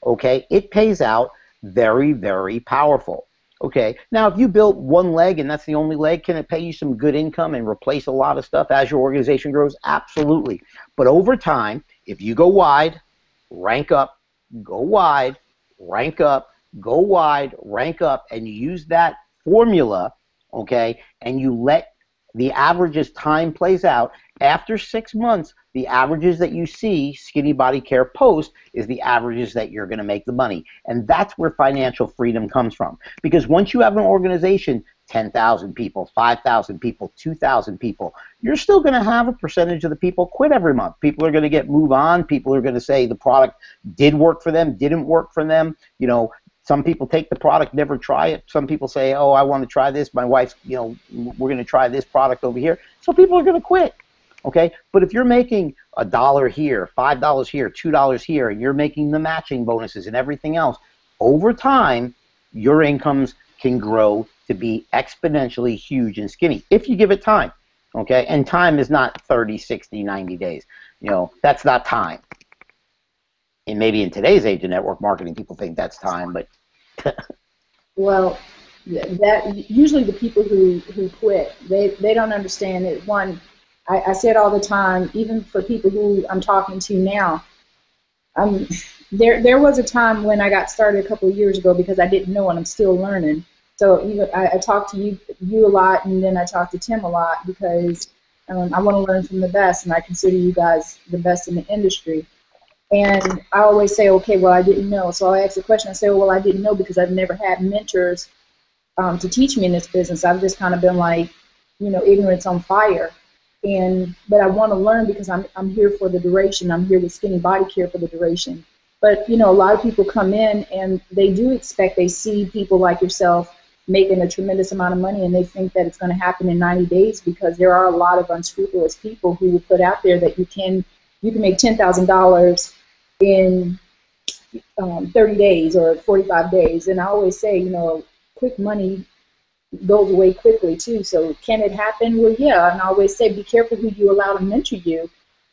Speaker 2: okay, it pays out very, very powerful. Okay, now if you built one leg and that's the only leg, can it pay you some good income and replace a lot of stuff as your organization grows? Absolutely. But over time, if you go wide, rank up, go wide, rank up, go wide, rank up, and you use that formula, okay, and you let the average as time plays out, after 6 months, the averages that you see Skinny Body Care post is the averages that you're going to make the money. And that's where financial freedom comes from. Because once you have an organization, 10,000 people, 5,000 people, 2,000 people, you're still going to have a percentage of the people quit every month. People are going to move on. People are going to say the product did work for them, didn't work for them. You know, some people take the product, never try it. Some people say, oh, I want to try this. My wife, you know, we're going to try this product over here. So people are going to quit. Okay, but if you're making $1 here, $5 here, $2 here, and you're making the matching bonuses and everything else, over time, your incomes can grow to be exponentially huge and skinny if you give it time. Okay, and time is not 30, 60, 90 days. You know, that's not time. And maybe in today's age of network marketing, people think that's time, but
Speaker 1: well, that usually the people who quit, they don't understand it. One, I say it all the time, even for people who I'm talking to now. There was a time when I got started a couple of years ago because I didn't know and I'm still learning. So I talk to you a lot, and then I talk to Tim a lot because I want to learn from the best, and I consider you guys the best in the industry. And I always say, okay, well, I didn't know. So I ask the question, I say, well, I didn't know because I've never had mentors to teach me in this business. I've just kind of been like, you know, ignorance on fire. But I want to learn because I'm here for the duration. I'm here with Skinny Body Care for the duration. But, you know, a lot of people come in and they do expect, they see people like yourself making a tremendous amount of money, and they think that it's going to happen in 90 days because there are a lot of unscrupulous people who will put out there that you can make $10,000 in 30 days or 45 days. And I always say, you know, quick money goes away quickly too. So can it happen? Well, yeah. And I always say, be careful who you allow to mentor you.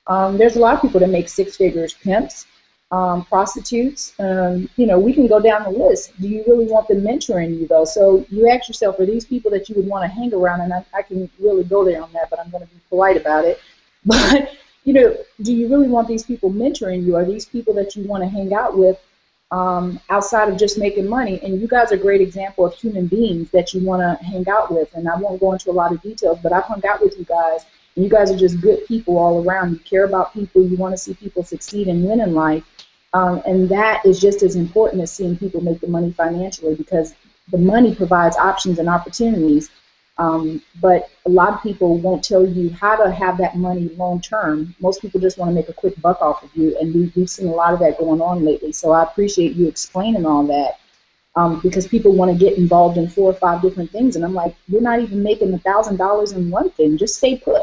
Speaker 1: There's a lot of people that make six figures: pimps, prostitutes. You know, we can go down the list. Do you really want them mentoring you though? So you ask yourself, are these people that you would want to hang around? And I can really go there on that, but I'm going to be polite about it. But you know, do you really want these people mentoring you? Are these people that you want to hang out with outside of just making money? And you guys are a great example of human beings that you want to hang out with. And I won't go into a lot of details, but I've hung out with you guys, and you guys are just good people all around. You care about people. You want to see people succeed and win in life. And that is just as important as seeing people make the money financially, because the money provides options and opportunities. But a lot of people won't tell you how to have that money long term. Most people just want to make a quick buck off of you, and we've seen a lot of that going on lately. So I appreciate you explaining all that, because people want to get involved in 4 or 5 different things, and I'm like, you're not even making $1,000 in one thing. Just stay put.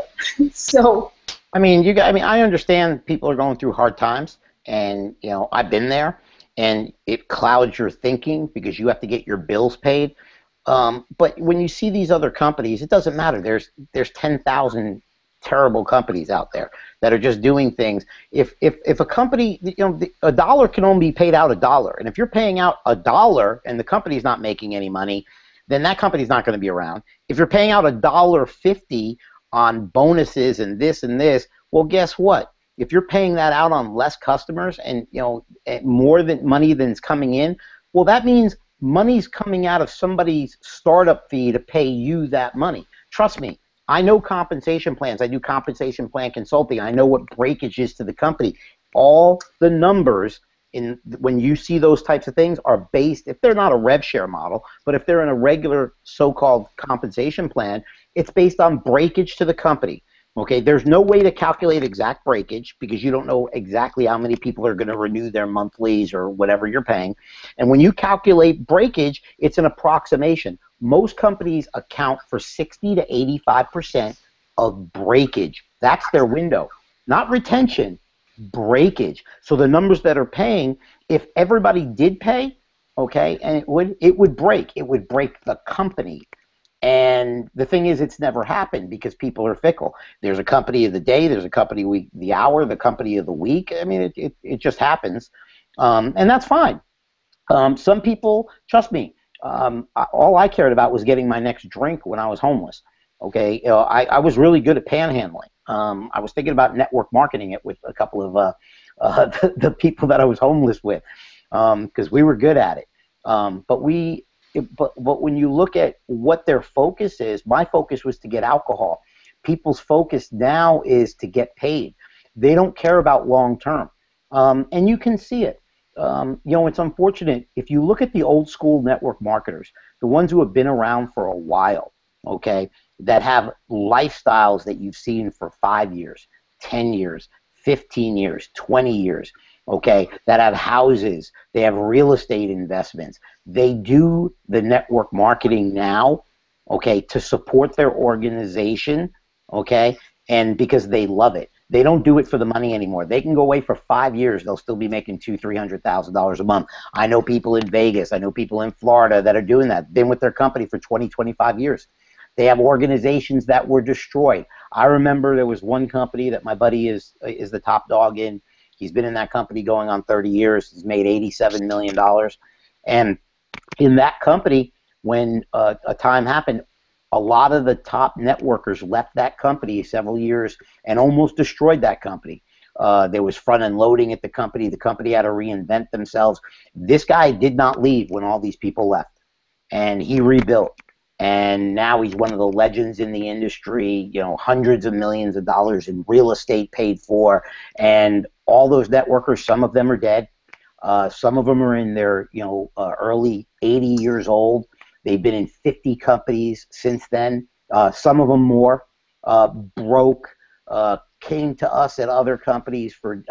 Speaker 1: So,
Speaker 2: I mean, I understand people are going through hard times, and you know, I've been there, and it clouds your thinking because you have to get your bills paid. But when you see these other companies, it doesn't matter. There's 10,000 terrible companies out there that are just doing things. If a company, you know, a dollar can only be paid out $1, and if you're paying out $1 and the company's not making any money, then that company's not going to be around. If you're paying out $1.50 on bonuses and this, well, guess what? If you're paying that out on less customers and, you know, more than money than's coming in, well, that means money's coming out of somebody's startup fee to pay you that money. Trust me, I know compensation plans. I do compensation plan consulting. I know what breakage is to the company. All the numbers when you see those types of things are based, if they're not a rev share model, but if they're in a regular so-called compensation plan, it's based on breakage to the company. Okay, there's no way to calculate exact breakage because you don't know exactly how many people are going to renew their monthlies or whatever you're paying. And when you calculate breakage, it's an approximation. Most companies account for 60 to 85% of breakage. That's their window, not retention, breakage. So the numbers that are paying, if everybody did pay, okay, and it would break the company. And the thing is, it's never happened because people are fickle. There's a company of the day, there's a company the hour, the company of the week. I mean, it just happens, and that's fine. Some people, trust me, all I cared about was getting my next drink when I was homeless. Okay, I was really good at panhandling. I was thinking about network marketing it with a couple of the people that I was homeless with, because we were good at it. But when you look at what their focus is, my focus was to get alcohol. People's focus now is to get paid. They don't care about long term, and you can see it. It's unfortunate if you look at the old school network marketers, the ones who have been around for a while, okay, that have lifestyles that you've seen for 5 years, 10 years, 15 years, 20 years, okay, that have houses, they have real estate investments. They do the network marketing now, okay, to support their organization, okay, and because they love it. They don't do it for the money anymore. They can go away for 5 years. They'll still be making $200,000-$300,000 a month. I know people in Vegas. I know people in Florida that are doing that. Been with their company for 20, 25 years. They have organizations that were destroyed. I remember there was one company that my buddy is the top dog in. He's been in that company going on 30 years. He's made $87 million. And in that company, when a time happened, a lot of the top networkers left that company several years and almost destroyed that company. There was front-end loading at the company. The company had to reinvent themselves. This guy did not leave when all these people left, and he rebuilt. And now he's one of the legends in the industry, hundreds of millions of dollars in real estate paid for. And all those networkers, some of them are dead. Some of them are in their, early 80 years old. They've been in 50 companies since then. Some of them more, broke, came to us at other companies for,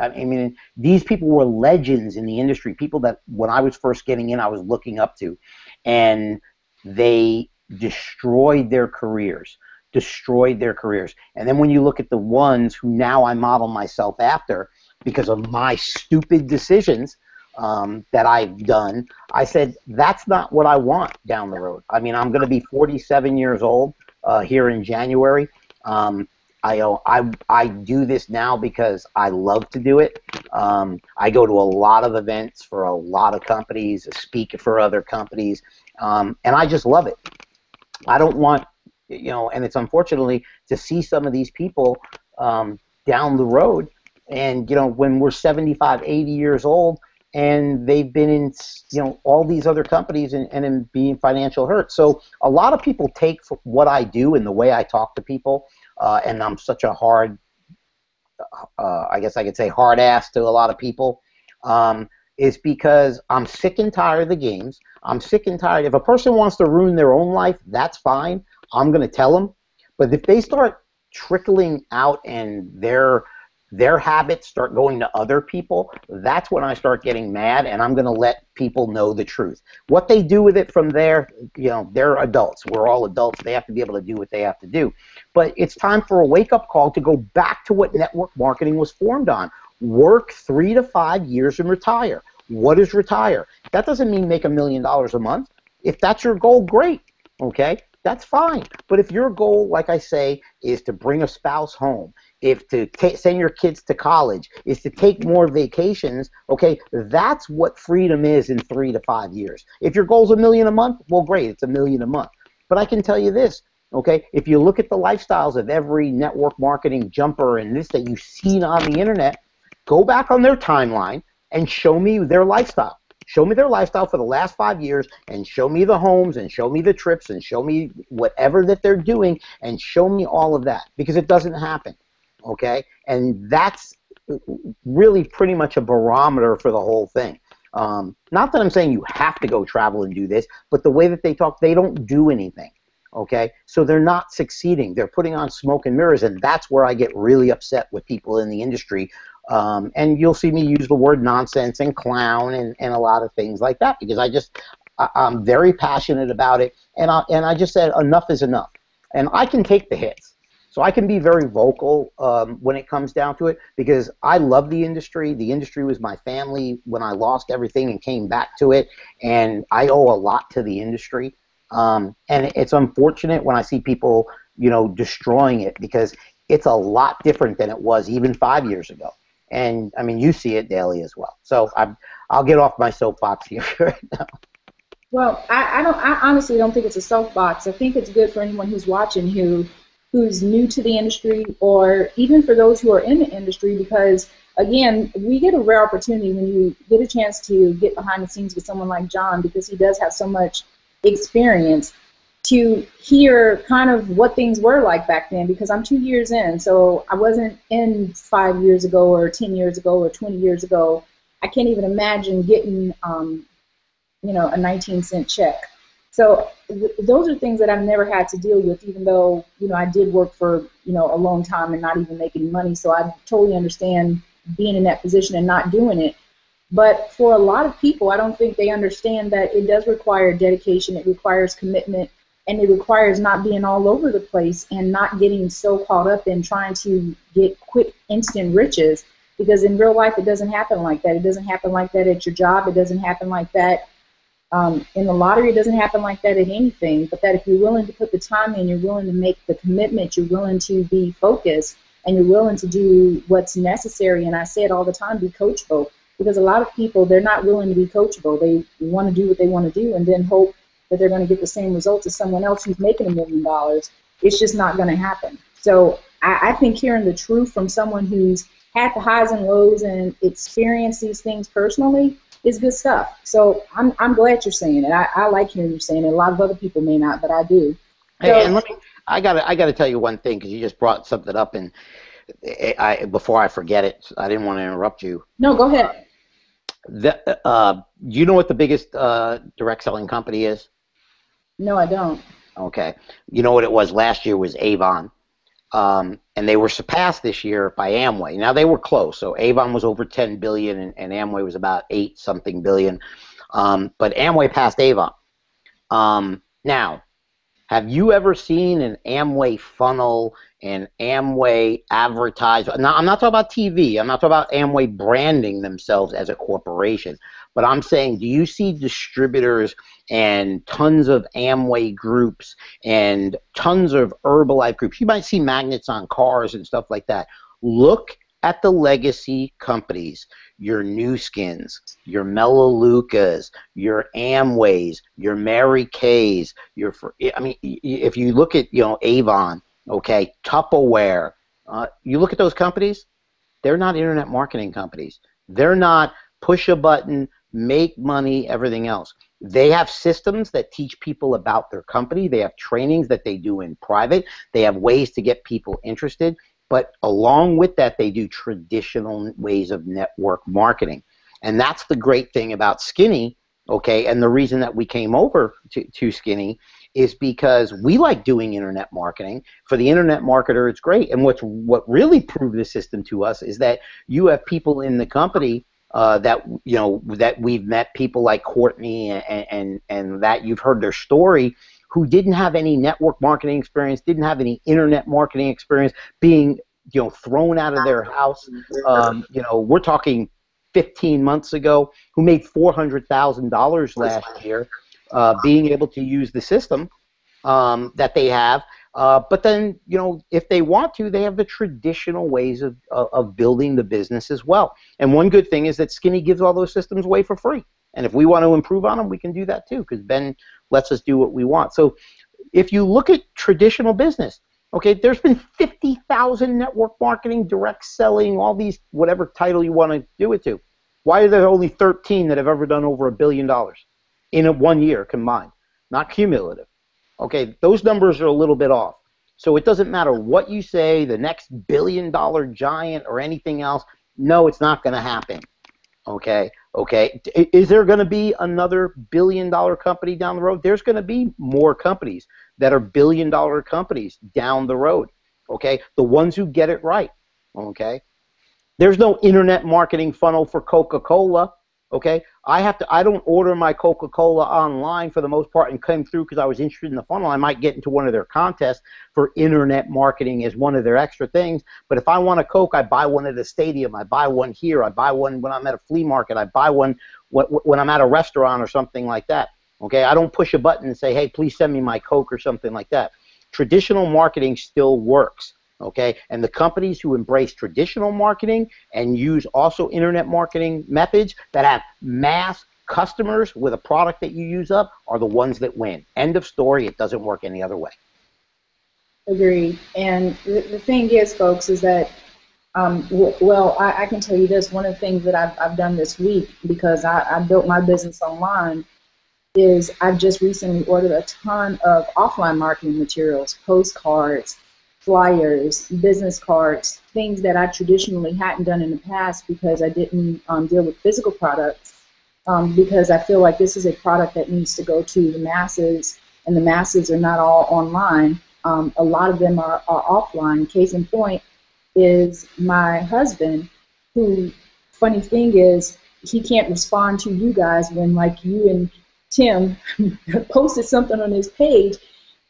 Speaker 2: these people were legends in the industry, people that when I was first getting in, I was looking up to. And they destroyed their careers. And then when you look at the ones who now I model myself after because of my stupid decisions that I've done, I said, that's not what I want down the road. I'm going to be 47 years old here in January. I do this now because I love to do it. I go to a lot of events for a lot of companies, speak for other companies, and I just love it. I don't want, and it's unfortunately to see some of these people down the road, and when we're 75, 80 years old, and they've been in, all these other companies and in being financial hurt. So a lot of people take what I do and the way I talk to people, and I'm such a hard, I guess I could say hard ass to a lot of people, is because I'm sick and tired of the games. I'm sick and tired. If a person wants to ruin their own life, that's fine. I'm going to tell them. But if they start trickling out and their habits start going to other people, that's when I start getting mad, and I'm going to let people know the truth. What they do with it from there, they're adults. We're all adults. They have to be able to do what they have to do. But it's time for a wake-up call to go back to what network marketing was formed on. Work 3 to 5 years and retire. What is retire? That doesn't mean make $1 million a month. If that's your goal, great. Okay? That's fine. But if your goal, like I say, is to bring a spouse home, if to send your kids to college, is to take more vacations, okay, that's what freedom is in 3 to 5 years. If your goal is $1 million a month, well, great, it's $1 million a month. But I can tell you this, okay, if you look at the lifestyles of every network marketing jumper and this that you've seen on the internet, go back on their timeline and show me their lifestyle. Show me their lifestyle for the last 5 years, and show me the homes, and show me the trips, and show me whatever that they're doing, and show me all of that, because it doesn't happen, okay? And that's really pretty much a barometer for the whole thing. Not that I'm saying you have to go travel and do this, but the way that they talk, they don't do anything, okay? So they're not succeeding. They're putting on smoke and mirrors, and that's where I get really upset with people in the industry. And you'll see me use the word nonsense and clown and a lot of things like that, because I'm very passionate about it, and I just said enough is enough. And I can take the hits. So I can be very vocal when it comes down to it, because I love the industry. The industry was my family when I lost everything and came back to it, and I owe a lot to the industry. And it's unfortunate when I see people, destroying it, because it's a lot different than it was even 5 years ago. And, I mean, you see it daily as well. So I'll get off my soapbox here right now.
Speaker 1: Well, I honestly don't think it's a soapbox. I think it's good for anyone who's watching who's new to the industry, or even for those who are in the industry, because again, we get a rare opportunity when you get a chance to get behind the scenes with someone like Jon, because he does have so much experience, to hear kind of what things were like back then, because I'm 2 years in, so I wasn't in 5 years ago or 10 years ago or 20 years ago. I can't even imagine getting a 19-cent check. So those are things that I've never had to deal with, even though, I did work for, a long time and not even make any money. So I totally understand being in that position and not doing it. But for a lot of people, I don't think they understand that it does require dedication, it requires commitment, and it requires not being all over the place and not getting so caught up in trying to get quick, instant riches. Because in real life, it doesn't happen like that. It doesn't happen like that at your job. It doesn't happen like that in the lottery. It doesn't happen like that at anything. But that if you're willing to put the time in, you're willing to make the commitment, you're willing to be focused, and you're willing to do what's necessary. And I say it all the time, be coachable. Because a lot of people, they're not willing to be coachable. They want to do what they want to do and then hope that they're going to get the same results as someone else who's making $1 million. It's just not going to happen. So I think hearing the truth from someone who's had the highs and lows and experienced these things personally is good stuff. So I'm glad you're saying it. I like hearing you saying it. A lot of other people may not, but I do. So,
Speaker 2: Hey, and I gotta tell you one thing, because you just brought something up, and before I forget it, I didn't want to interrupt you.
Speaker 1: No, go ahead.
Speaker 2: You know what the biggest direct selling company is?
Speaker 1: No, I don't.
Speaker 2: Okay. You know what it was last year was Avon. And they were surpassed this year by Amway. Now, they were close. So Avon was over 10 billion and Amway was about 8 something billion. But Amway passed Avon. Now, have you ever seen an Amway funnel, an Amway advertisement? Now, I'm not talking about TV. I'm not talking about Amway branding themselves as a corporation. But I'm saying, do you see distributors and tons of Amway groups and tons of Herbalife groups? You might see magnets on cars and stuff like that. Look at the legacy companies, your New Skins, your Melaleucas, your Amways, your Mary Kays, if you look at, Avon, okay, Tupperware, you look at those companies, they're not internet marketing companies. They're not push a button, make money, everything else. They have systems that teach people about their company. They have trainings that they do in private. They have ways to get people interested. But along with that, they do traditional ways of network marketing. And that's the great thing about Skinny, okay? And the reason that we came over to Skinny is because we like doing internet marketing. For the internet marketer, it's great. And what really proved the system to us is that you have people in the company that we've met, people like Courtney and that you've heard their story, who didn't have any network marketing experience, didn't have any internet marketing experience, being thrown out of their house. We're talking 15 months ago, who made $400,000 last year, being able to use the system that they have. But then, if they want to, they have the traditional ways of building the business as well. And one good thing is that Skinny gives all those systems away for free. And if we want to improve on them, we can do that too, because Ben lets us do what we want. So if you look at traditional business, okay, there's been 50,000 network marketing, direct selling, all these, whatever title you want to do it to. Why are there only 13 that have ever done over $1 billion in 1 year combined, not cumulative? Okay, those numbers are a little bit off. So it doesn't matter what you say, the next billion-dollar giant or anything else. No, it's not going to happen. Okay. Is there going to be another billion-dollar company down the road? There's going to be more companies that are billion-dollar companies down the road. Okay, the ones who get it right. Okay, there's no internet marketing funnel for Coca-Cola. Okay, I don't order my Coca-Cola online for the most part and come through because I was interested in the funnel. I might get into one of their contests for internet marketing as one of their extra things. But if I want a Coke, I buy one at a stadium. I buy one here. I buy one when I'm at a flea market. I buy one when I'm at a restaurant or something like that. Okay, I don't push a button and say, hey, please send me my Coke or something like that. Traditional marketing still works. Okay, and the companies who embrace traditional marketing and use also internet marketing methods that have mass customers with a product that you use up are the ones that win. End of story. It doesn't work any other way.
Speaker 1: Agreed. And the thing is, folks, is that, well, I can tell you this. One of the things that I've done this week, because I built my business online, is I've just recently ordered a ton of offline marketing materials, postcards, flyers, business cards, things that I traditionally hadn't done in the past because I didn't deal with physical products, because I feel like this is a product that needs to go to the masses, and the masses are not all online. A lot of them are offline. Case in point is my husband, who, funny thing is, he can't respond to you guys when, like, you and Tim posted something on his page.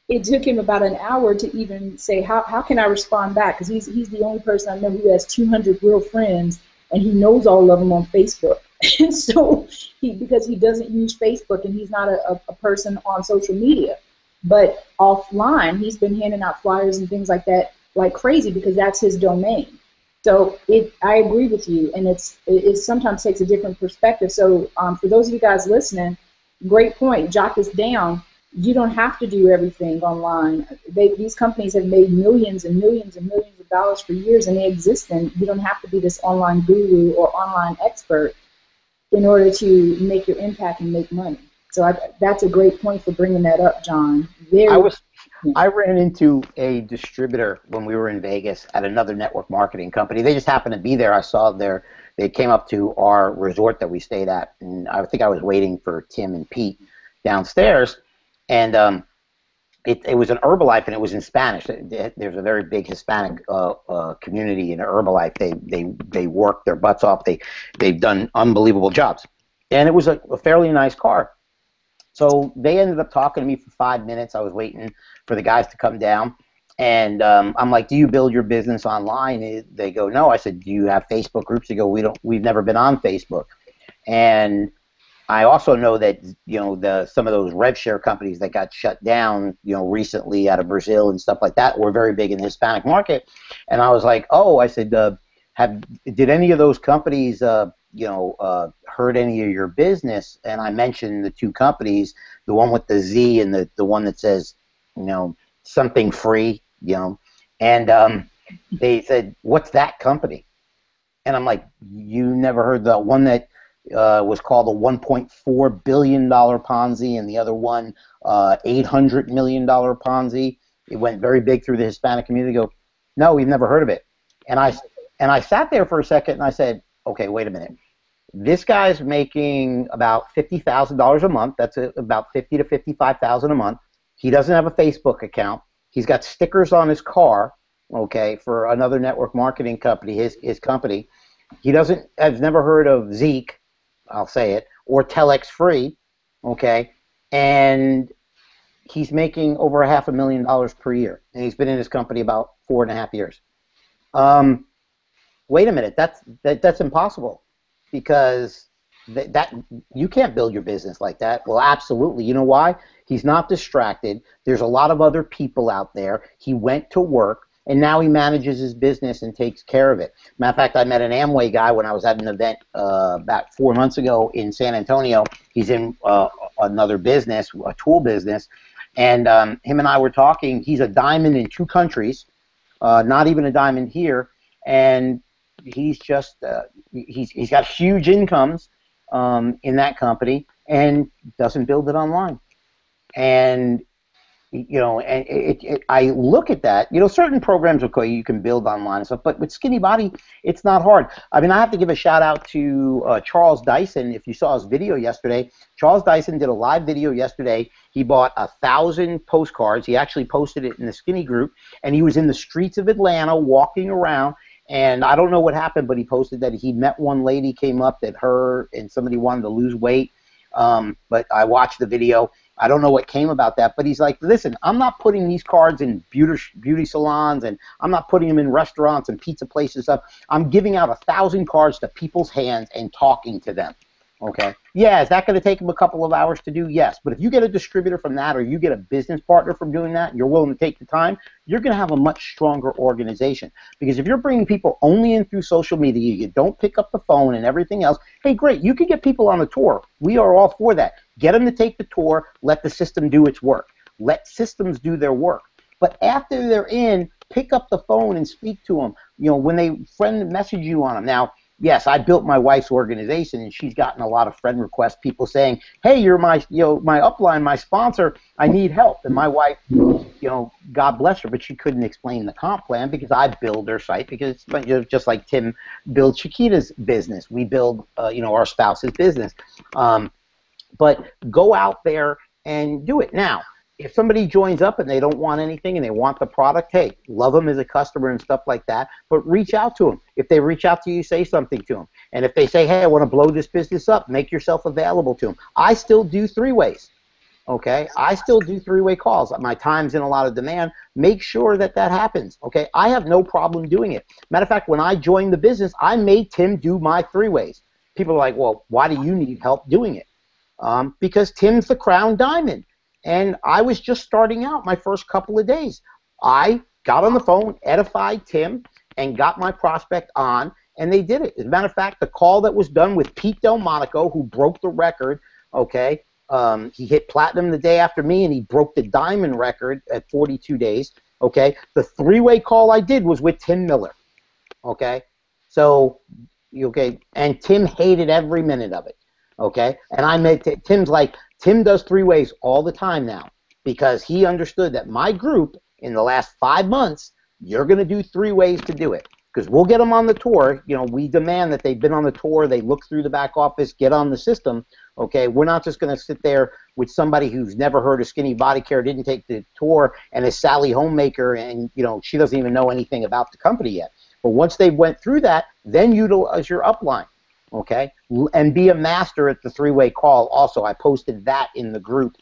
Speaker 1: It took him about an hour to even say, how can I respond back? Because he's the only person I know who has 200 real friends, and he knows all of them on Facebook. And so, because he doesn't use Facebook and he's not a person on social media. But offline, he's been handing out flyers and things like that like crazy because that's his domain. So I agree with you, and it sometimes takes a different perspective. So for those of you guys listening, great point. Jot this down. You don't have to do everything online. These companies have made millions and millions and millions of dollars for years, and they exist. And you don't have to be this online guru or online expert in order to make your impact and make money. So that's a great point for bringing that up, John.
Speaker 2: I ran into a distributor when we were in Vegas at another network marketing company. They just happened to be there. I saw they came up to our resort that we stayed at, and I think I was waiting for Tim and Pete downstairs, and it was an Herbalife, and it was in Spanish. There's a very big Hispanic community in Herbalife. They work their butts off. They've done unbelievable jobs, and it was a fairly nice car. So they ended up talking to me for 5 minutes. I was waiting for the guys to come down, and I'm like, "Do you build your business online?" They go, "No." I said, "Do you have Facebook groups?" They go, "We've never been on Facebook." And I also know that some of those rev share companies that got shut down recently out of Brazil and stuff like that were very big in the Hispanic market. And I was like, "Oh," I said, "Did any of those companies hurt any of your business?" And I mentioned the two companies, the one with the Z and the one that says, something free, and they said, "What's that company?" And I'm like, "You never heard the one that was called a $1.4 billion Ponzi, and the other one, $800 million Ponzi. It went very big through the Hispanic community." They go, "No, we've never heard of it." And I sat there for a second and I said, "Okay, wait a minute. This guy's making about $50,000 a month. That's about $50,000 to $55,000 a month. He doesn't have a Facebook account. He's got stickers on his car, okay, for another network marketing company, his company. Has never heard of Zeke, I'll say it, or Telex Free, okay, and he's making over $500,000 per year, and he's been in his company about 4.5 years. Wait a minute, that's impossible, because that you can't build your business like that. Well, absolutely. You know why? He's not distracted. There's a lot of other people out there. He went to work, and now he manages his business and takes care of it. Matter of fact, I met an Amway guy when I was at an event about 4 months ago in San Antonio. He's in another business, a tool business, and him and I were talking. He's a diamond in 2 countries, not even a diamond here, and he's just he's got huge incomes in that company and doesn't build it online. And I look at that. Certain programs, okay, you can build online and stuff, but with Skinny Body, it's not hard. I mean, I have to give a shout out to Charles Dyson. If you saw his video yesterday, Charles Dyson did a live video yesterday. He bought 1,000 postcards. He actually posted it in the Skinny group, and he was in the streets of Atlanta walking around. And I don't know what happened, but he posted that he met one lady, came up that her and somebody wanted to lose weight. But I watched the video. I don't know what came about that, but he's like, "Listen, I'm not putting these cards in beauty salons, and I'm not putting them in restaurants and pizza places and stuff. I'm giving out 1,000 cards to people's hands and talking to them." Okay. Yeah, is that going to take them a couple of hours to do? Yes. But if you get a distributor from that, or you get a business partner from doing that, and you're willing to take the time, you're going to have a much stronger organization. Because if you're bringing people only in through social media, you don't pick up the phone and everything else, hey, great, you can get people on the tour. We are all for that. Get them to take the tour. Let the system do its work. Let systems do their work. But after they're in, pick up the phone and speak to them. You know, when they friend message you on them. Now, yes, I built my wife's organization, and she's gotten a lot of friend requests, people saying, hey, you're my, my upline, my sponsor, I need help. And my wife, God bless her, but she couldn't explain the comp plan because I build her site, because it's just like Tim builds Chiquita's business. We build, our spouse's business. But go out there and do it. Now, if somebody joins up and they don't want anything and they want the product, hey, love them as a customer and stuff like that, but reach out to them. If they reach out to you, say something to them. And if they say, hey, I want to blow this business up, make yourself available to them. I still do three-ways, okay? I still do three-way calls. My time's in a lot of demand. Make sure that that happens, okay? I have no problem doing it. Matter of fact, when I joined the business, I made Tim do my three-ways. People are like, well, why do you need help doing it? Because Tim's the crown diamond. And I was just starting out my first couple of days. I got on the phone, edified Tim, and got my prospect on, and they did it. As a matter of fact, the call that was done with Pete Delmonico, who broke the record, okay, he hit platinum the day after me, and he broke the diamond record at 42 days, okay. The three-way call I did was with Tim Miller, okay. So, okay, and Tim hated every minute of it, okay. And I made Tim's like, Tim does three-ways all the time now because he understood that my group in the last 5 months, you're going to do three-ways to do it, because we'll get them on the tour. We demand that they've been on the tour, they look through the back office, get on the system. Okay, we're not just going to sit there with somebody who's never heard of Skinny Body Care, didn't take the tour, and is Sally Homemaker, and she doesn't even know anything about the company yet. But once they went through that, then utilize your upline. Okay, and be a master at the three-way call. Also, I posted that in the group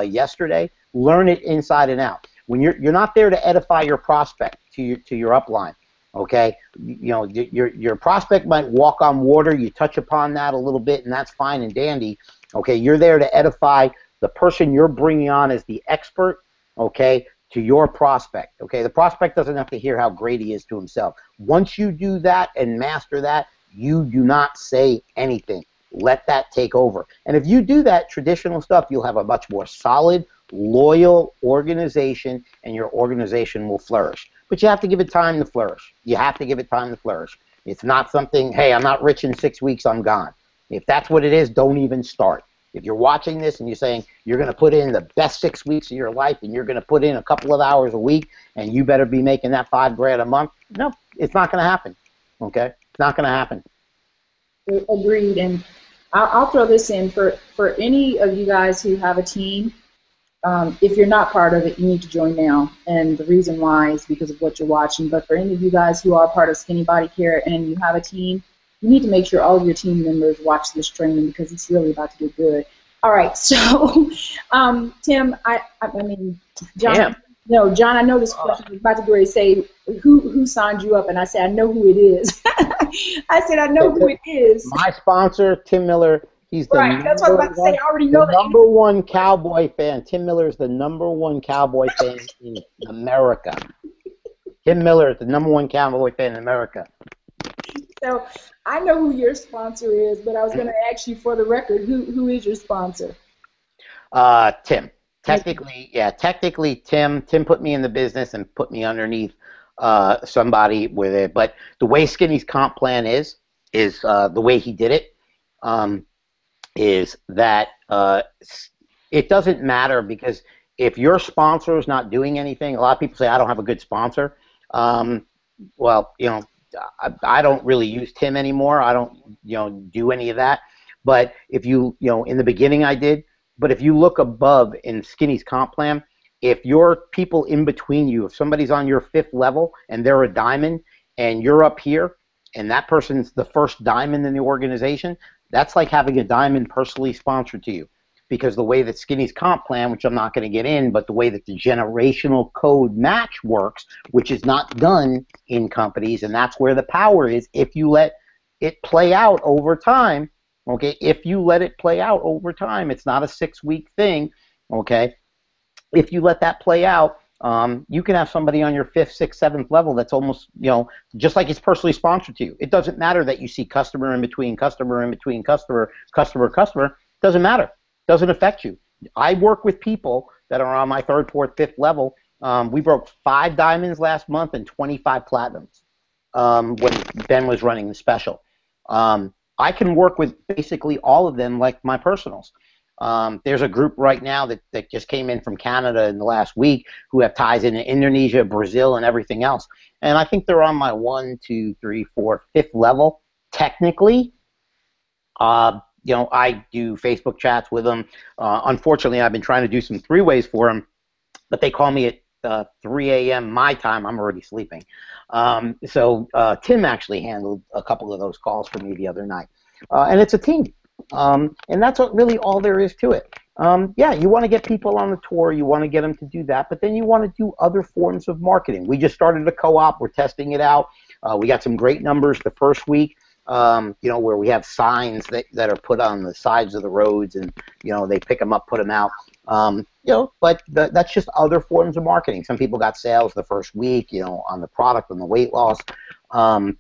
Speaker 2: yesterday. Learn it inside and out. When you're not there to edify your prospect to your upline. Okay, your prospect might walk on water. You touch upon that a little bit, and that's fine and dandy. Okay, you're there to edify the person you're bringing on as the expert. Okay, to your prospect. Okay, the prospect doesn't have to hear how great he is to himself. Once you do that and master that, you do not say anything. Let that take over. And if you do that traditional stuff, you'll have a much more solid, loyal organization, and your organization will flourish. But you have to give it time to flourish. You have to give it time to flourish. It's not something, hey, I'm not rich in 6 weeks, I'm gone. If that's what it is, don't even start. If you're watching this and you're saying you're going to put in the best 6 weeks of your life and you're going to put in a couple of hours a week and you better be making that $5 grand a month, no, it's not going to happen. Okay? It's not going to happen.
Speaker 1: Agreed. And I'll throw this in for any of you guys who have a team. If you're not part of it, you need to join now. And the reason why is because of what you're watching. But for any of you guys who are part of Skinny Body Care and you have a team, you need to make sure all of your team members watch this training because it's really about to get good. All right. So, Tim, I mean, John.
Speaker 2: Damn.
Speaker 1: No, John, I know this question was about to go and say, who signed you up? And I said, I know who it is. I said, I know who it is.
Speaker 2: My sponsor, Tim Miller, he's the
Speaker 1: right. That's what I was about to say. I already know that.
Speaker 2: Number one cowboy fan. Tim Miller is the number one cowboy fan in America. Tim Miller is the number one cowboy fan in America.
Speaker 1: So I know who your sponsor is, but I was going to ask you for the record, who is your sponsor?
Speaker 2: Tim. Technically, Tim put me in the business and put me underneath somebody with it. But the way Skinny's comp plan is the way he did it, is that it doesn't matter, because if your sponsor is not doing anything, a lot of people say, I don't have a good sponsor. Well, I don't really use Tim anymore. I don't, do any of that. But if you in the beginning I did. But if you look above in Skinny's comp plan, if your people in between you, if somebody's on your 5th level and they're a diamond and you're up here and that person's the first diamond in the organization, that's like having a diamond personally sponsored to you. Because the way that Skinny's comp plan, which I'm not going to get in, but the way that the generational code match works, which is not done in companies, and that's where the power is, if you let it play out over time, Okay, if you let it play out over time, it's not a 6-week thing. Okay, if you let that play out, you can have somebody on your 5th, 6th, 7th level that's almost, just like it's personally sponsored to you. It doesn't matter that you see customer in between customer in between customer, customer, customer. Doesn't matter. Doesn't affect you. I work with people that are on my 3rd, 4th, 5th level. We broke 5 diamonds last month and 25 platinums when Ben was running the special. I can work with basically all of them like my personals. There's a group right now that just came in from Canada in the last week who have ties in Indonesia, Brazil, and everything else. And I think they're on my 1, 2, 3, 4, 5th level technically. I do Facebook chats with them. Unfortunately, I've been trying to do some 3-ways for them, but they call me at 3 a.m. my time. I'm already sleeping. So Tim actually handled a couple of those calls for me the other night. And it's a team. And that's really all there is to it. Yeah, you want to get people on the tour. You want to get them to do that. But then you want to do other forms of marketing. We just started a co-op. We're testing it out. We got some great numbers the first week. Where we have signs that are put on the sides of the roads, and they pick them up, put them out. But that's just other forms of marketing. Some people got sales the first week, on the product, on the weight loss, and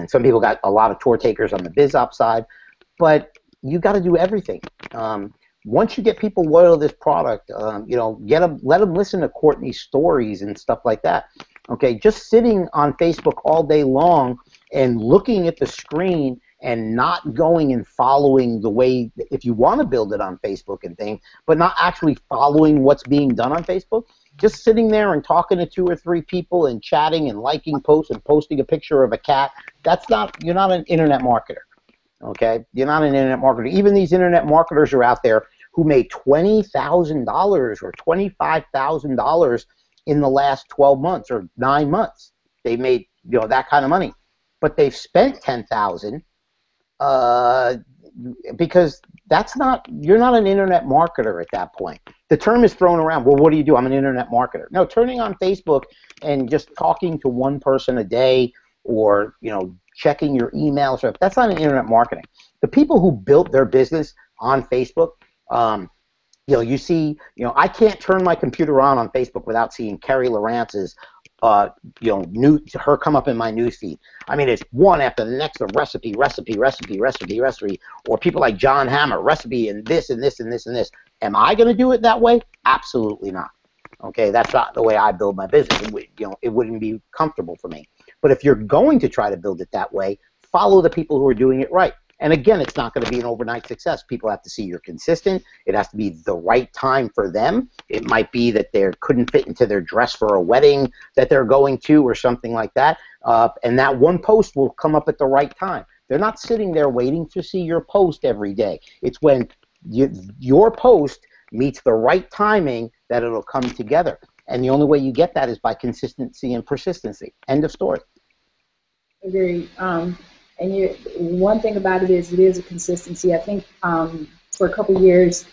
Speaker 2: some people got a lot of tour takers on the biz op side. But you got to do everything. Once you get people loyal to this product, let them listen to Courtney's stories and stuff like that. Okay, just sitting on Facebook all day long and looking at the screen and not going and following the way, if you want to build it on Facebook and things, but not actually following what's being done on Facebook, just sitting there and talking to 2 or 3 people and chatting and liking posts and posting a picture of a cat, you're not an internet marketer. Okay, you're not an internet marketer. Even these internet marketers are out there who made $20,000 or $25,000 in the last 12 months or 9 months. They made that kind of money, but they've spent $10,000 because you're not an internet marketer at that point. The term is thrown around. Well, what do? I'm an internet marketer. No, turning on Facebook and just talking to one person a day, or checking your emails, that's not an internet marketing. The people who built their business on Facebook, you see, I can't turn my computer on Facebook without seeing Carrie Lawrence's, her come up in my newsfeed. I mean, it's one after the next, of recipe, or people like John Hammer, recipe, and this, and this, and this, and this. Am I going to do it that way? Absolutely not. Okay, that's not the way I build my business. It wouldn't be comfortable for me. But if you're going to try to build it that way, follow the people who are doing it right. And again, it's not going to be an overnight success. People have to see you're consistent. It has to be the right time for them. It might be that they couldn't fit into their dress for a wedding that they're going to or something like that. And that one post will come up at the right time. They're not sitting there waiting to see your post every day. It's when your post meets the right timing that it'll come together. And the only way you get that is by consistency and persistency. End of story.
Speaker 1: Agreed. And one thing about it is a consistency. I think for a couple of years,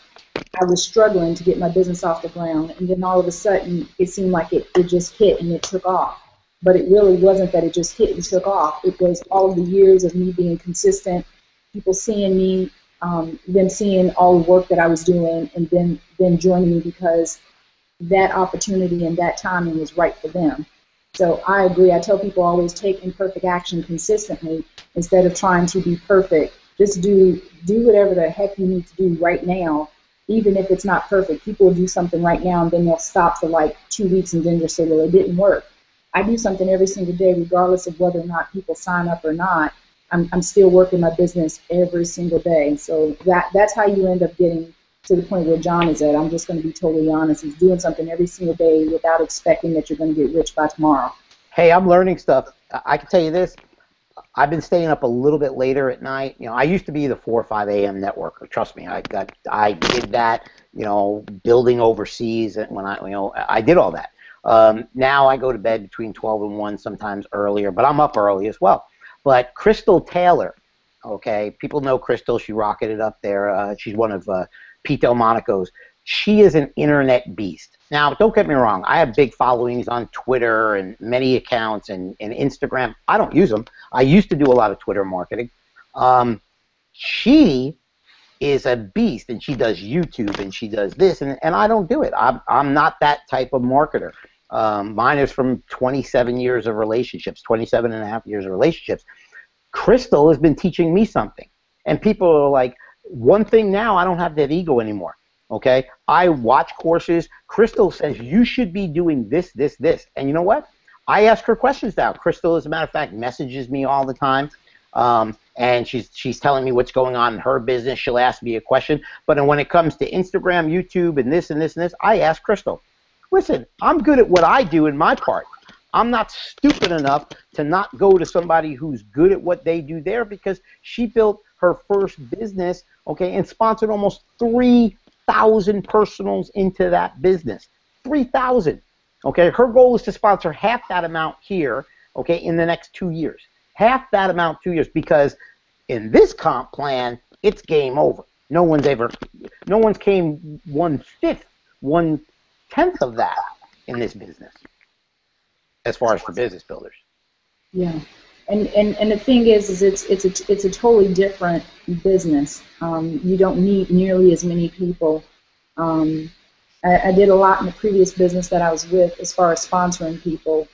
Speaker 1: I was struggling to get my business off the ground, and then all of a sudden, it seemed like it just hit and it took off. But it really wasn't that it just hit and took off. It was all of the years of me being consistent, people seeing me, them seeing all the work that I was doing, and then joining me because that opportunity and that timing was right for them. So I agree. I tell people always take imperfect action consistently instead of trying to be perfect. Just do whatever the heck you need to do right now, even if it's not perfect. People will do something right now and then they'll stop for like 2 weeks and then just say, well, it didn't work. I do something every single day regardless of whether or not people sign up or not. I'm still working my business every single day. So that's how you end up getting to the point where John is at. I'm just going to be totally honest. He's doing something every single day without expecting that you're going to get rich by tomorrow.
Speaker 2: Hey, I'm learning stuff. I can tell you this. I've been staying up a little bit later at night. I used to be the 4 or 5 a.m. networker. Trust me, I did that. Building overseas when I did all that. Now I go to bed between 12 and 1, sometimes earlier, but I'm up early as well. But Crystal Taylor, okay, people know Crystal. She rocketed up there. She's one of Pete Delmonico's. She is an internet beast. Now, don't get me wrong. I have big followings on Twitter and many accounts and Instagram. I don't use them. I used to do a lot of Twitter marketing. She is a beast, and she does YouTube, and she does this, and I don't do it. I'm not that type of marketer. Mine is from 27 years of relationships, 27 and a half years of relationships. Crystal has been teaching me something, and people are like, one thing now, I don't have that ego anymore. Okay, I watch courses. Crystal says you should be doing this, this, this, and you know what? I ask her questions now. Crystal, as a matter of fact, messages me all the time. And she's telling me what's going on in her business. She'll ask me a question. But when it comes to Instagram, YouTube, and this and this and this, I ask Crystal, listen, I'm good at what I do in my part. I'm not stupid enough to not go to somebody who's good at what they do there, because she built her first business, okay, and sponsored almost 3,000 personals into that business. 3,000. Okay, her goal is to sponsor half that amount here, okay, in the next 2 years. Half that amount 2 years, because in this comp plan, it's game over. No one's came 1/5, 1/10 of that in this business, as far as for business builders.
Speaker 1: Yeah, and the thing is it's a totally different business. You don't need nearly as many people. I did a lot in the previous business that I was with as far as sponsoring people.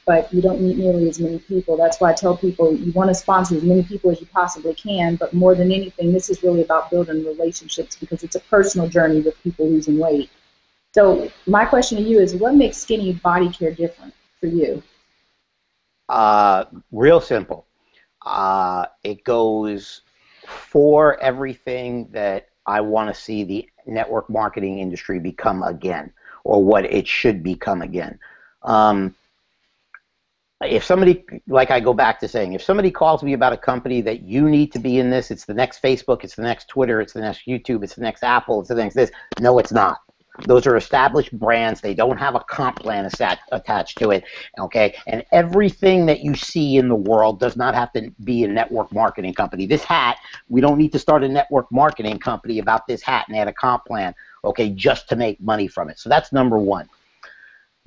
Speaker 1: But you don't need nearly as many people. That's why I tell people you want to sponsor as many people as you possibly can, but more than anything, this is really about building relationships, because it's a personal journey with people losing weight. So my question to you is, what makes skinny body care different for you?
Speaker 2: Real simple. It goes for everything that I want to see the network marketing industry become again, or what it should become again. If somebody, like I go back to saying, if somebody calls me about a company that you need to be in this, it's the next Facebook, it's the next Twitter, it's the next YouTube, it's the next Apple, it's the next this. No, it's not. Those are established brands. They don't have a comp plan attached to it, okay? And everything that you see in the world does not have to be a network marketing company. This hat, we don't need to start a network marketing company about this hat and add a comp plan, okay, just to make money from it. So that's number one.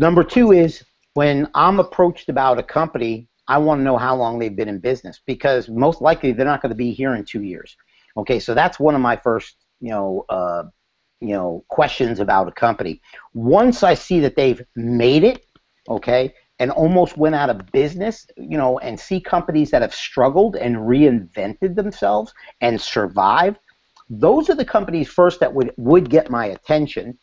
Speaker 2: Number two is, when I'm approached about a company, I want to know how long they've been in business, because most likely they're not going to be here in 2 years. Okay, so that's one of my first, questions about a company. Once I see that they've made it, okay, and almost went out of business, and see companies that have struggled and reinvented themselves and survived, those are the companies first that would get my attention.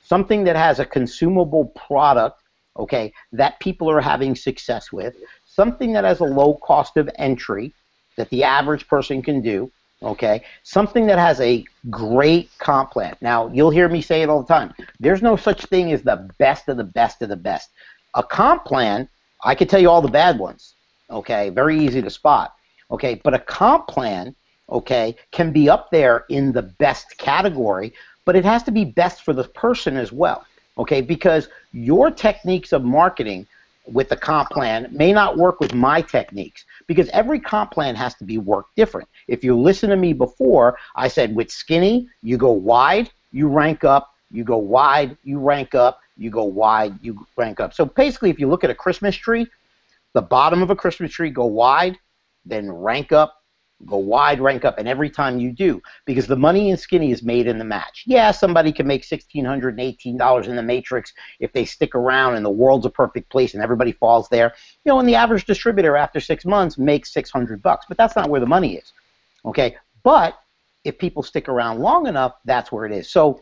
Speaker 2: Something that has a consumable product, okay, that people are having success with, something that has a low cost of entry that the average person can do, okay, something that has a great comp plan. Now, you'll hear me say it all the time. There's no such thing as the best of the best of the best. A comp plan, I can tell you all the bad ones, okay, very easy to spot, okay, but a comp plan, okay, can be up there in the best category, but it has to be best for the person as well. Okay, because your techniques of marketing with the comp plan may not work with my techniques, because every comp plan has to be worked different. If you listen to me before, I said with skinny, you go wide, you rank up, you go wide, you rank up, you go wide, you rank up. So basically, if you look at a Christmas tree, the bottom of a Christmas tree, go wide, then rank up, go wide, rank up, and every time you do, because the money in skinny is made in the match. Yeah, somebody can make $1,618 in the matrix if they stick around and the world's a perfect place and everybody falls there. And the average distributor after 6 months makes $600, but that's not where the money is. Okay, but if people stick around long enough, that's where it is. So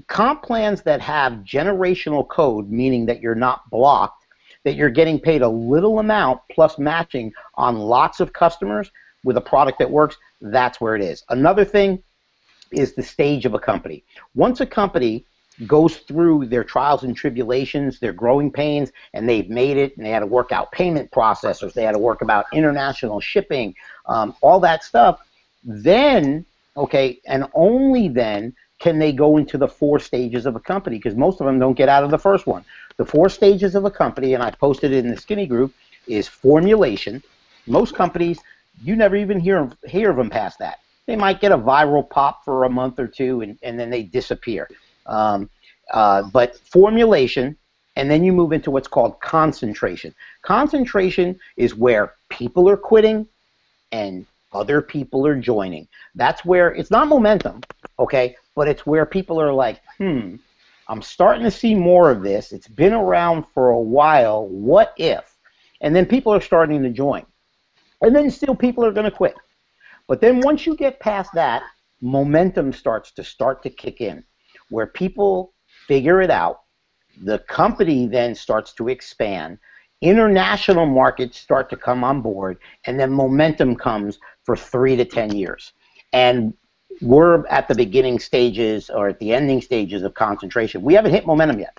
Speaker 2: comp plans that have generational code, meaning that you're not blocked, that you're getting paid a little amount plus matching on lots of customers, with a product that works, that's where it is. Another thing is the stage of a company. Once a company goes through their trials and tribulations, their growing pains, and they've made it, and they had to work out payment processors, they had to work about international shipping, all that stuff, then, okay, and only then can they go into the 4 stages of a company, because most of them don't get out of the first one. The 4 stages of a company, and I posted it in the skinny group, is formulation. Most companies, you never even hear of them past that. They might get a viral pop for a month or two, and then they disappear. But formulation, and then you move into what's called concentration. Concentration is where people are quitting and Other people are joining. That's where it's not momentum, okay, but it's where people are like, I'm starting to see more of this. It's been around for a while. What if? And then people are starting to join. And then still people are going to quit. But then once you get past that, momentum starts to kick in, where people figure it out. The company then starts to expand. International markets start to come on board, and then momentum comes for 3 to 10 years. And we're at the beginning stages or at the ending stages of concentration. We haven't hit momentum yet.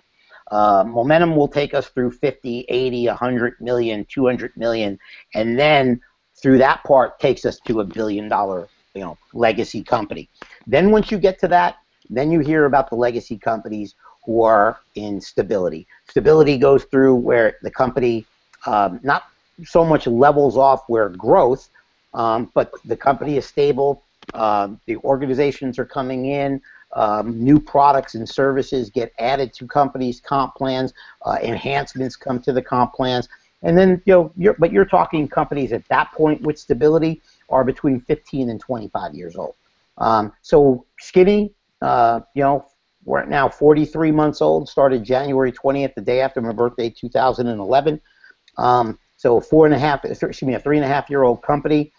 Speaker 2: Momentum will take us through 50, 80, 100 million, 200 million, and then through that part takes us to $1 billion, legacy company. Then once you get to that, then you hear about the legacy companies who are in stability. Stability goes through where the company not so much levels off where growth, but the company is stable. The organizations are coming in. New products and services get added to companies' comp plans. Enhancements come to the comp plans. And then, you're talking companies at that point with stability are between 15 and 25 years old. So Skinny, we're now 43 months old, started January 20th, the day after my birthday, 2011. So a 3.5-year-old company,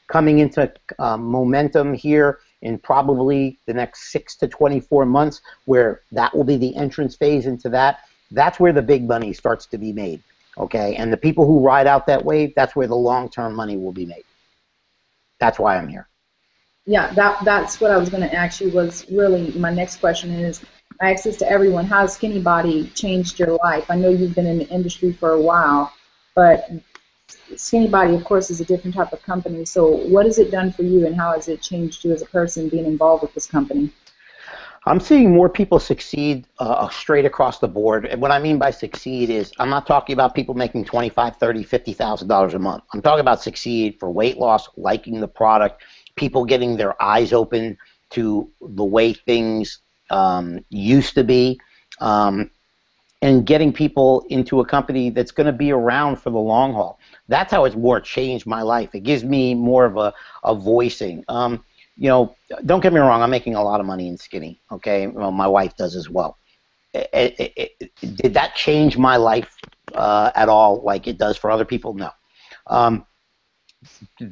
Speaker 2: coming into momentum here in probably the next 6 to 24 months, where that will be the entrance phase into that. That's where the big money starts to be made. Okay, and the people who ride out that wave, that's where the long-term money will be made. That's why I'm here.
Speaker 1: Yeah, that's what I was going to ask you. Was really my next question is, I ask this to everyone, how has Skinny Body changed your life? I know you've been in the industry for a while, but Skinny Body, of course, is a different type of company. So what has it done for you, and how has it changed you as a person being involved with this company?
Speaker 2: I'm seeing more people succeed straight across the board. And what I mean by succeed is I'm not talking about people making $25,000, $30,000, $50,000 a month. I'm talking about succeed for weight loss, liking the product, people getting their eyes open to the way things used to be, and getting people into a company that's going to be around for the long haul. That's how it's more changed my life. It gives me more of a voicing. Don't get me wrong, I'm making a lot of money in Skinny, okay? Well, my wife does as well. Did that change my life at all like it does for other people? No.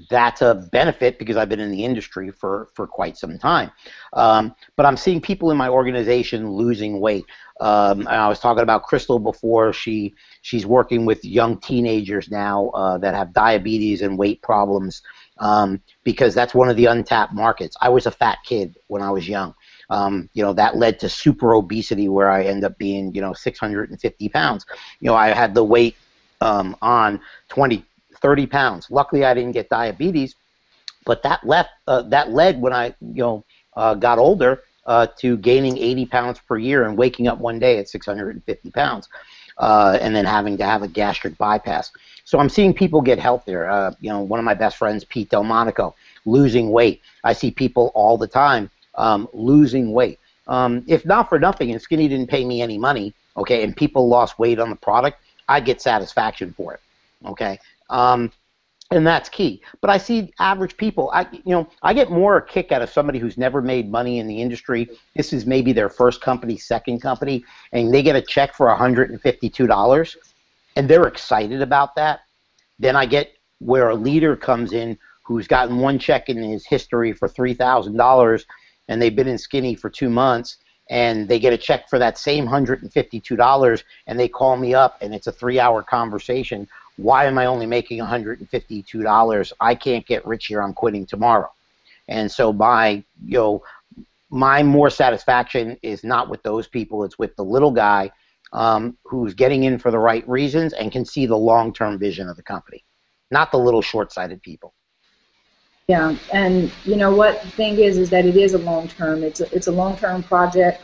Speaker 2: That's a benefit because I've been in the industry for quite some time. But I'm seeing people in my organization losing weight. I was talking about Crystal before. She's working with young teenagers now that have diabetes and weight problems, because that's one of the untapped markets. I was a fat kid when I was young. That led to super obesity where I end up being, 650 pounds. I had the weight on 30 pounds. Luckily, I didn't get diabetes, but that led when I got older to gaining 80 pounds per year and waking up one day at 650 pounds, and then having to have a gastric bypass. So I'm seeing people get healthier. One of my best friends, Pete Delmonico, losing weight. I see people all the time losing weight. If not for nothing, and Skinny didn't pay me any money, okay, and people lost weight on the product, I get satisfaction for it, okay. And that's key. But I see average people. I get more a kick out of somebody who's never made money in the industry. This is maybe their first company, second company, and they get a check for $152, and they're excited about that. Then I get where a leader comes in who's gotten one check in his history for $3,000, and they've been in Skinny for 2 months, and they get a check for that same $152, and they call me up, and it's a 3-hour conversation. Why am I only making $152? I can't get rich here. I'm quitting tomorrow. And so my more satisfaction is not with those people. It's with the little guy who's getting in for the right reasons and can see the long-term vision of the company, not the little short-sighted people.
Speaker 1: Yeah, and what the thing is that it is a long-term. It's a long-term project,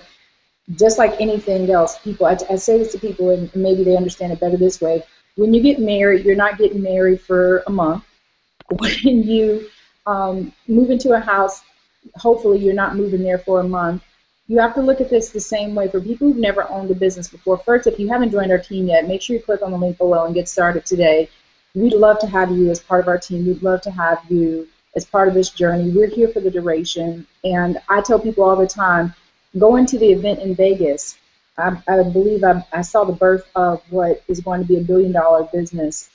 Speaker 1: just like anything else. I say this to people, and maybe they understand it better this way. When you get married, you're not getting married for a month. When you move into a house, hopefully you're not moving there for a month. You have to look at this the same way. For people who've never owned a business before, first, if you haven't joined our team yet, make sure you click on the link below and get started today. we'd love to have you as part of our team. We'd love to have you as part of this journey. We're here for the duration. And I tell people all the time, going to the event in Vegas, I believe I saw the birth of what is going to be $1 billion business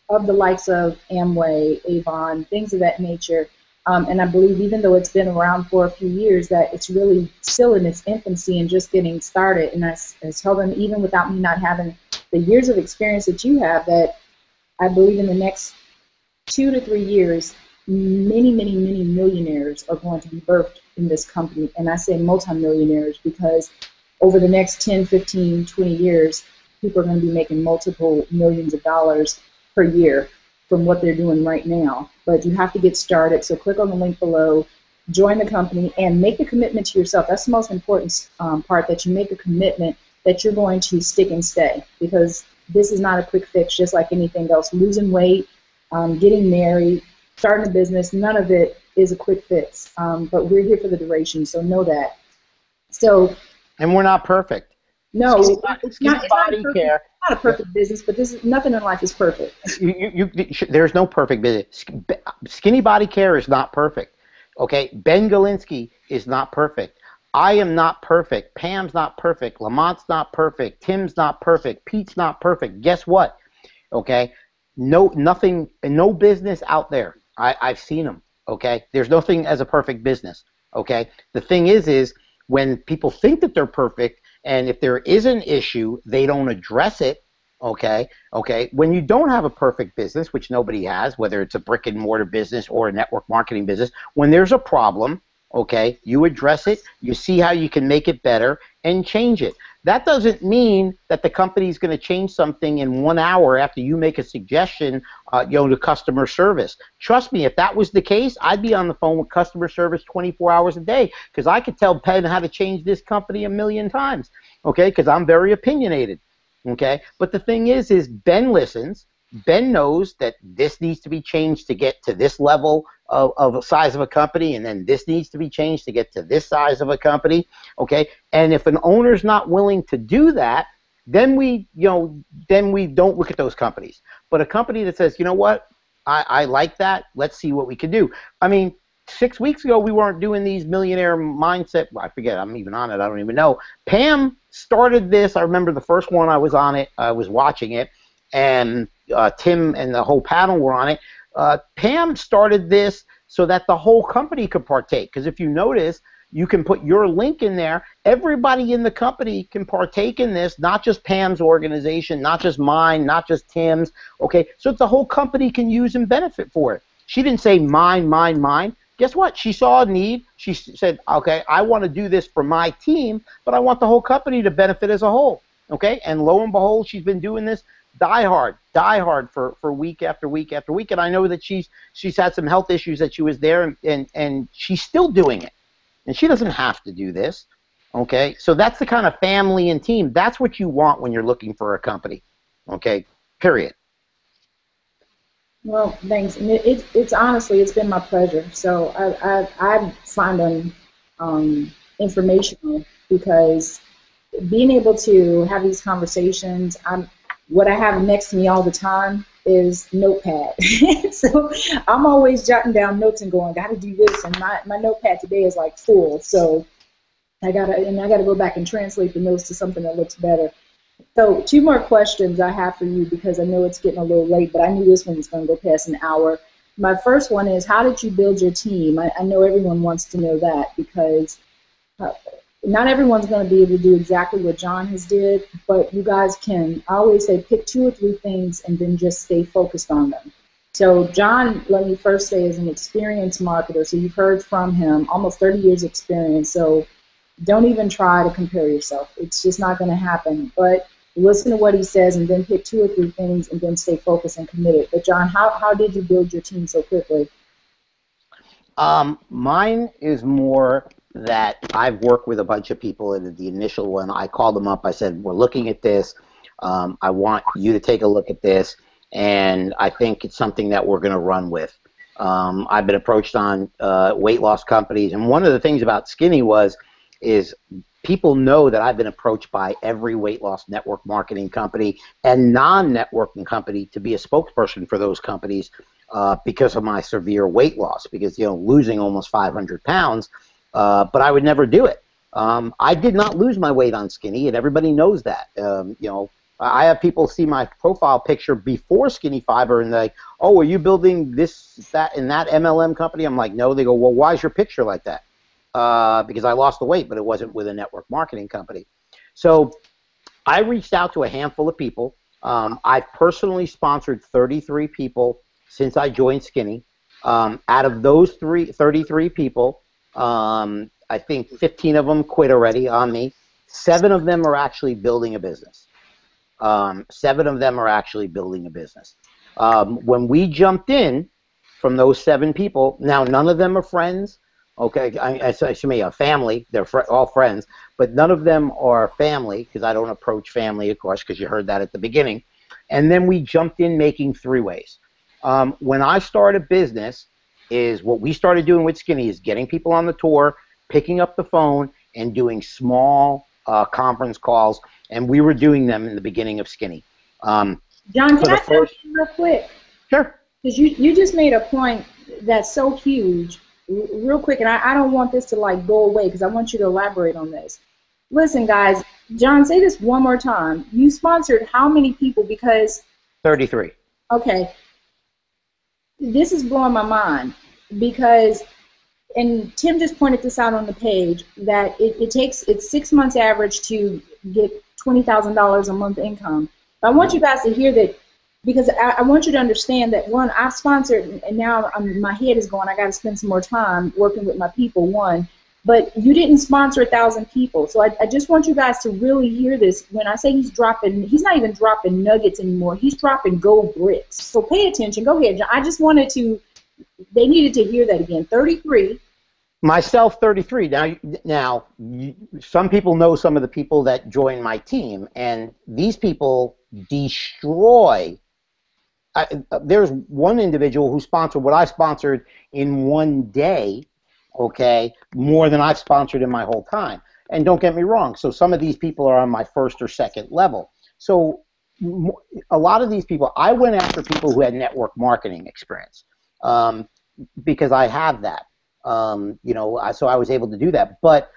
Speaker 1: of the likes of Amway, Avon, things of that nature. And I believe even though it's been around for a few years, that it's really still in its infancy and just getting started. And I tell them, even without me not having the years of experience that you have, that I believe in the next 2 to 3 years, many, many, many millionaires are going to be birthed in this company. And I say multimillionaires because over the next 10, 15, 20 years, people are going to be making multiple millions of dollars per year from what they're doing right now. But you have to get started. So click on the link below, join the company, and make a commitment to yourself. That's the most important part, that you make a commitment that you're going to stick and stay, because this is not a quick fix, just like anything else. Losing weight, getting married, starting a business, none of it is a quick fix. But we're here for the duration, so know that. So.
Speaker 2: And we're not perfect.
Speaker 1: No, it's not a perfect business, but nothing in life is perfect.
Speaker 2: There's no perfect business. Skinny Body Care is not perfect. Okay, Ben Galinsky is not perfect. I am not perfect. Pam's not perfect. Lamont's not perfect. Tim's not perfect. Pete's not perfect. Guess what? Okay, no business out there. I've seen them. Okay, there's nothing as a perfect business. Okay, the thing is when people think that they're perfect, and if there is an issue, they don't address it. Okay, when you don't have a perfect business, which nobody has, whether it's a brick and mortar business or a network marketing business, when there's a problem, okay, you address it, you see how you can make it better and change it. That doesn't mean that the company is going to change something in 1 hour after you make a suggestion, to customer service. Trust me, if that was the case, I'd be on the phone with customer service 24 hours a day, because I could tell Ben how to change this company 1,000,000 times, okay, because I'm very opinionated, okay. But the thing is Ben listens. Ben knows that this needs to be changed to get to this level of a size of a company, and then this needs to be changed to get to this size of a company, okay? And if an owner's not willing to do that, then we don't look at those companies. But a company that says, you know what, I like that, let's see what we can do. I mean, 6 weeks ago, we weren't doing these millionaire mindset. Well, I forget, I'm even on it, I don't even know. Pam started this. I remember the first one I was on it, I was watching it, and Tim and the whole panel were on it. Pam started this so that the whole company could partake, because if you notice, you can put your link in there. Everybody in the company can partake in this, not just Pam's organization, not just mine, not just Tim's, okay? So the whole company can use and benefit for it. She didn't say mine, mine, mine. Guess what? She saw a need. She said, okay, I want to do this for my team, but I want the whole company to benefit as a whole, okay? And lo and behold, she's been doing this die hard for week after week after week. And I know that she's had some health issues that she was there, and she's still doing it. And she doesn't have to do this, okay? So that's the kind of family and team. That's what you want when you're looking for a company, okay? Period.
Speaker 1: Well, thanks. And it's honestly, it's been my pleasure. So I find them informational, because being able to have these conversations, what I have next to me all the time is notepad. So I'm always jotting down notes and going, got to do this, and my notepad today is like full. So I gotta go back and translate the notes to something that looks better. So 2 more questions I have for you, because I know it's getting a little late, but I knew this one was going to go past an hour. My first one is, how did you build your team? I know everyone wants to know that, because not everyone's going to be able to do exactly what Jon has did, but you guys can. I always say pick 2 or 3 things and then just stay focused on them. So Jon, let me first say, is an experienced marketer, so you've heard from him, almost 30 years experience, so don't even try to compare yourself. It's just not going to happen. But listen to what he says and then pick 2 or 3 things and then stay focused and committed. But Jon, how did you build your team so quickly?
Speaker 2: Mine is more that I've worked with a bunch of people, and the initial one, I called them up. I said, we're looking at this. I want you to take a look at this, and I think it's something that we're going to run with. I've been approached on weight loss companies, and one of the things about Skinny is people know that I've been approached by every weight loss network marketing company and non-networking company to be a spokesperson for those companies because of my severe weight loss, because, you know, losing almost 500 pounds, but I would never do it. I did not lose my weight on Skinny, and everybody knows that. You know, I have people see my profile picture before Skinny Fiber, and they, oh, are you building this, that, and that MLM company? I'm like, no. They go, well, why is your picture like that? Because I lost the weight, but it wasn't with a network marketing company. So I reached out to a handful of people. I've personally sponsored 33 people since I joined Skinny. Out of those 33 people, I think 15 of them quit already on me. 7 of them are actually building a business. 7 of them are actually building a business. When we jumped in from those 7 people, now none of them are friends. Okay, I mean a family. They're all friends, but none of them are family because I don't approach family, of course, because you heard that at the beginning. And then we jumped in making 3-ways. When I start a business, is what we started doing with Skinny is getting people on the tour, picking up the phone, and doing small conference calls, and we were doing them in the beginning of Skinny.
Speaker 1: John, can I jump in real quick?
Speaker 2: Sure.
Speaker 1: Because you just made a point that's so huge, real quick, and I don't want this to like go away because I want you to elaborate on this. Listen, guys, John, say this one more time. You sponsored how many people? Because
Speaker 2: 33.
Speaker 1: Okay. This is blowing my mind because, and Tim just pointed this out on the page, that it's 6 months average to get $20,000 a month income. But I want you guys to hear that, because I want you to understand that, one, I sponsored, and now my head is going, I got to spend some more time working with my people, one. But you didn't sponsor 1,000 people. So I just want you guys to really hear this. When I say he's not even dropping nuggets anymore. He's dropping gold bricks. So pay attention. Go ahead, John. I just wanted to, they needed to hear that again. 33.
Speaker 2: Myself, 33. Now, some people know some of the people that join my team, and these people destroy. There's one individual who sponsored what I sponsored in one day, okay, more than I've sponsored in my whole time. And don't get me wrong, so some of these people are on my first or second level. So a lot of these people, I went after people who had network marketing experience because I have that. You know, so I was able to do that. But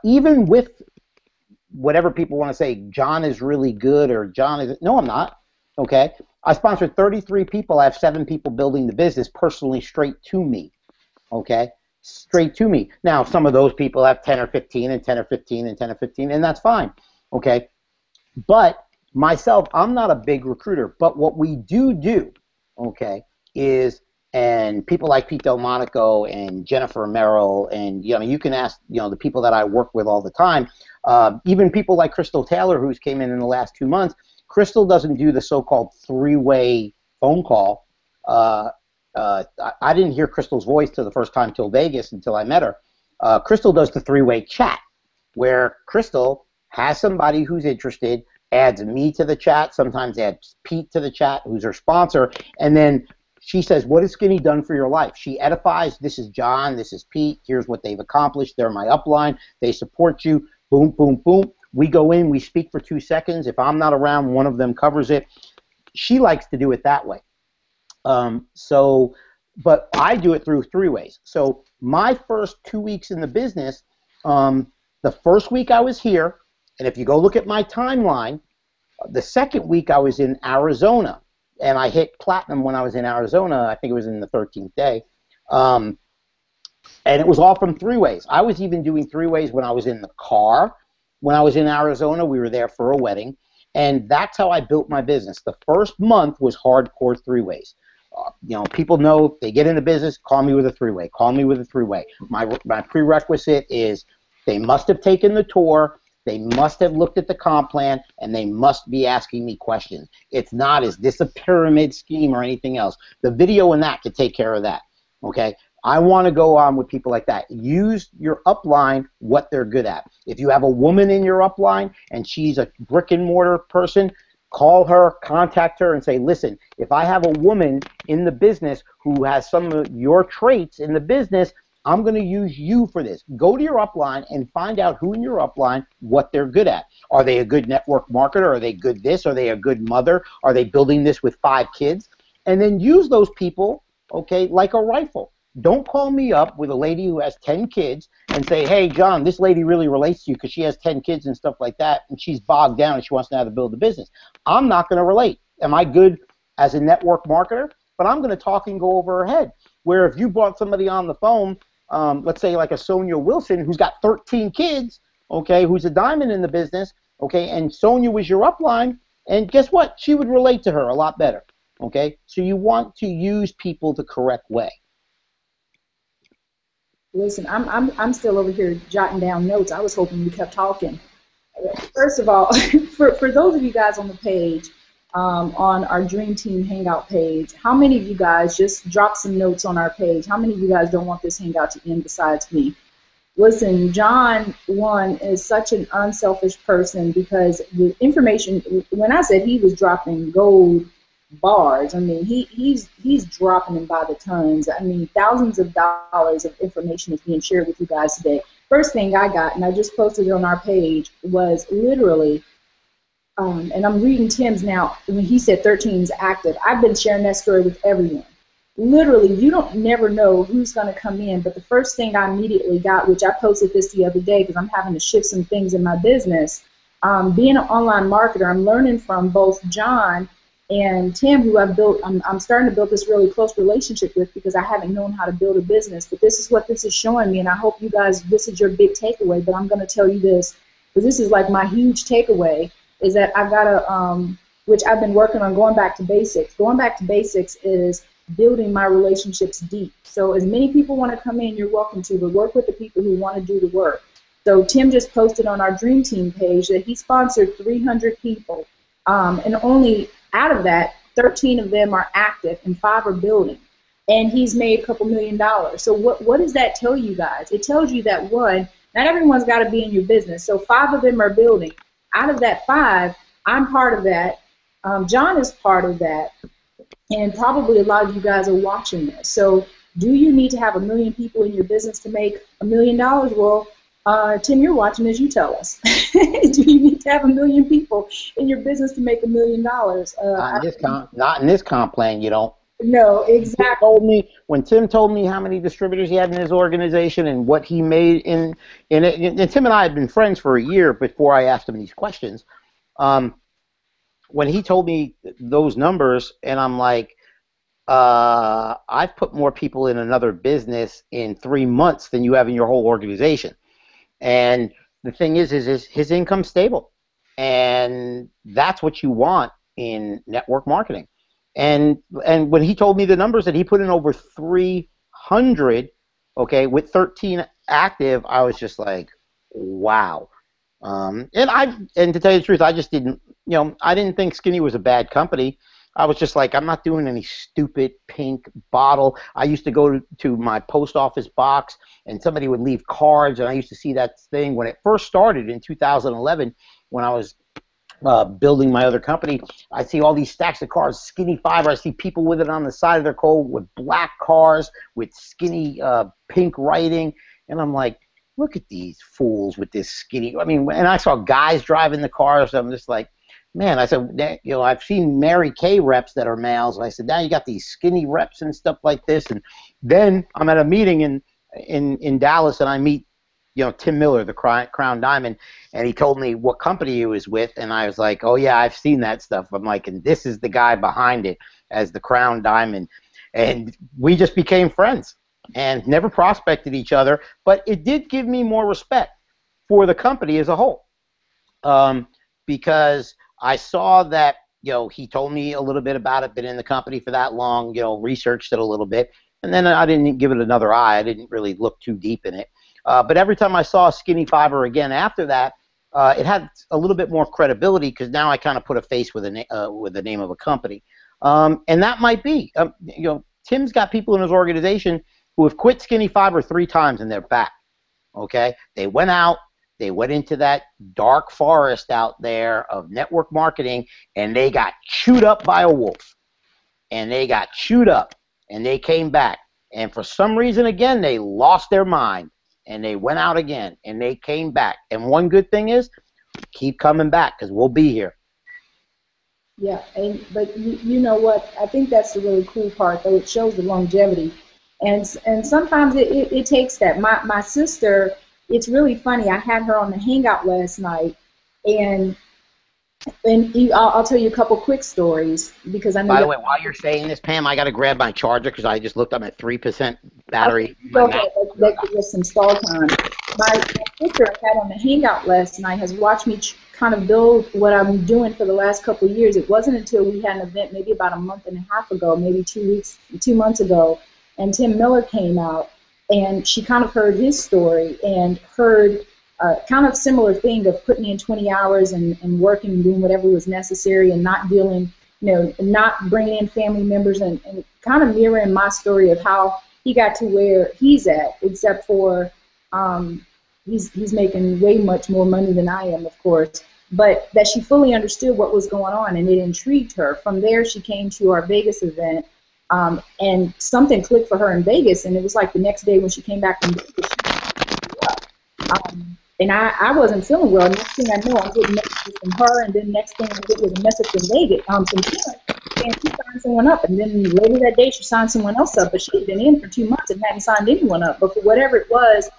Speaker 2: even with whatever people want to say, John is really good or John is, no, I'm not, okay? I sponsored 33 people. I have 7 people building the business personally straight to me, okay? Straight to me. Now, some of those people have 10 or 15 and 10 or 15 and 10 or 15, and that's fine, okay? But myself, I'm not a big recruiter, but what we do, okay, is, and people like Pete Delmonico and Jennifer Merrill, and, you know, you can ask, you know, the people that I work with all the time, even people like Crystal Taylor, who's came in the last 2 months. Crystal doesn't do the so-called 3-way phone call. I didn't hear Crystal's voice till the first time till Vegas until I met her. Crystal does the 3-way chat, where Crystal has somebody who's interested, adds me to the chat, sometimes adds Pete to the chat, who's her sponsor, and then she says, what has Skinny done for your life? She edifies, this is John, this is Pete, here's what they've accomplished, they're my upline, they support you, boom, boom, boom. We go in, we speak for 2 seconds. If I'm not around, one of them covers it. She likes to do it that way. But I do it through 3 ways. So my first 2 weeks in the business, the first week I was here, and if you go look at my timeline, the second week I was in Arizona, and I hit platinum when I was in Arizona. I think it was in the 13th day. And it was all from 3 ways. I was even doing 3 ways when I was in the car. When I was in Arizona, we were there for a wedding. And that's how I built my business. The first month was hardcore 3 ways. You know, people know, they get into business, call me with a 3-way, call me with a 3-way. My prerequisite is they must have taken the tour, they must have looked at the comp plan, and they must be asking me questions. It's not, is this a pyramid scheme or anything else? The video and that could take care of that, okay? I want to go on with people like that. Use your upline what they're good at. If you have a woman in your upline and she's a brick and mortar person, call her, contact her, and say, listen, if I have a woman in the business who has some of your traits in the business, I'm going to use you for this. Go to your upline and find out who in your upline, what they're good at. Are they a good network marketer? Are they good this? Are they a good mother? Are they building this with 5 kids? And then use those people, okay, like a rifle. Don't call me up with a lady who has 10 kids and say, hey, John, this lady really relates to you because she has 10 kids and stuff like that, and she's bogged down and she wants to know how to build a business. I'm not going to relate. Am I good as a network marketer? But I'm going to talk and go over her head. Where if you brought somebody on the phone, let's say like a Sonia Wilson who's got 13 kids, okay, who's a diamond in the business, okay, and Sonia was your upline, and guess what? She would relate to her a lot better, okay? So you want to use people the correct way.
Speaker 1: Listen, I'm still over here jotting down notes. I was hoping you kept talking. First of all, for those of you guys on the page, on our Dream Team Hangout page, how many of you guys just drop some notes on our page? How many of you guys don't want this Hangout to end besides me? Listen, John, one, is such an unselfish person because the information, when I said he was dropping gold bars, I mean, he's dropping them by the tons. I mean, thousands of dollars of information is being shared with you guys today. First thing I got, and I just posted it on our page, was literally, and I'm reading Tim's now, when he said 13 is active. I've been sharing that story with everyone. Literally, you don't never know who's going to come in, but the first thing I immediately got, which I posted this the other day because I'm having to shift some things in my business, being an online marketer, I'm learning from both John and Tim, who I've built, I'm starting to build this really close relationship with because I haven't known how to build a business, but this is what this is showing me, and I hope you guys, this is your big takeaway, but I'm going to tell you this, because this is like my huge takeaway, is that I've got to, which I've been working on, going back to basics. Going back to basics is building my relationships deep. So as many people want to come in, you're welcome to, but work with the people who want to do the work. So Tim just posted on our Dream Team page that he sponsored 300 people, and only out of that, 13 of them are active and 5 are building. And he's made a couple $1 million. So what does that tell you guys? It tells you that, one, not everyone's got to be in your business. So 5 of them are building. Out of that 5, I'm part of that. John is part of that. And probably a lot of you guys are watching this. So do you need to have 1 million people in your business to make $1 million? Well, Tim, you're watching this, you tell us. Do you need to have 1 million people in your business to make $1 million?
Speaker 2: Not in this comp plan, you don't.
Speaker 1: No, exactly.
Speaker 2: When Tim told me how many distributors he had in his organization and what he made in it, and Tim and I had been friends for a year before I asked him these questions. When he told me those numbers, and I'm like, I've put more people in another business in 3 months than you have in your whole organization. And the thing is his income's stable, and that's what you want in network marketing. And when he told me the numbers that he put in over 300, okay, with 13 active, I was just like, wow. And to tell you the truth, I just didn't, I didn't think Skinny was a bad company. I was just like, I'm not doing any stupid pink bottle. I used to go to my post office box, and somebody would leave cards, and I used to see that thing when it first started in 2011 when I was building my other company. I see all these stacks of cars, Skinny Fiber. I see people with it on the side of their car with black cars with skinny pink writing, and I'm like, look at these fools with this skinny. I mean, and I saw guys driving the cars. So I'm just like, man, I said, I've seen Mary Kay reps that are males. And I said, now you got these skinny reps and stuff like this. And then I'm at a meeting in Dallas, and I meet, Tim Miller, the Crown Diamond, and he told me what company he was with, and I was like, oh yeah, I've seen that stuff. I'm like, and this is the guy behind it as the Crown Diamond, and we just became friends and never prospected each other, but it did give me more respect for the company as a whole, because I saw that, he told me a little bit about it, been in the company for that long, researched it a little bit, and then I didn't give it another eye. I didn't really look too deep in it. But every time I saw Skinny Fiber again after that, it had a little bit more credibility because now I kind of put a face with the name of a company. And that might be, Tim's got people in his organization who have quit Skinny Fiber 3 times and they're back. Okay? They went out. They went into that dark forest out there of network marketing, and they got chewed up by a wolf. And they got chewed up, and they came back. And for some reason, again, they lost their mind and they went out again and they came back. And one good thing is, keep coming back because we'll be here.
Speaker 1: Yeah, but you know what? I think that's the really cool part, though. It shows the longevity, and sometimes it takes that. My sister, it's really funny. I had her on the Hangout last night, and I'll tell you a couple quick stories because I know.
Speaker 2: By the way, while you're saying this, Pam, I got to grab my charger because I just looked up at 3% battery.
Speaker 1: Okay, that gives us some stall time. My sister I had on the Hangout last night has watched me kind of build what I'm doing for the last couple of years. It wasn't until we had an event maybe about a month and a half ago, maybe 2 months ago, and Tim Miller came out, and she kind of heard his story and heard kind of similar thing of putting in 20 hours and working and doing whatever was necessary and not dealing, not bringing in family members and kind of mirroring my story of how he got to where he's at, except for he's making way much more money than I am, of course, but that she fully understood what was going on, and it intrigued her. From there, she came to our Vegas event, and something clicked for her in Vegas, and it was like the next day when she came back from Vegas, and I wasn't feeling well. Next thing I know, I'm getting messages from her, and then next thing I get was a message from Vegas, from Karen, and she signed someone up, and then later that day she signed someone else up, but she had been in for 2 months and hadn't signed anyone up, but for whatever it was,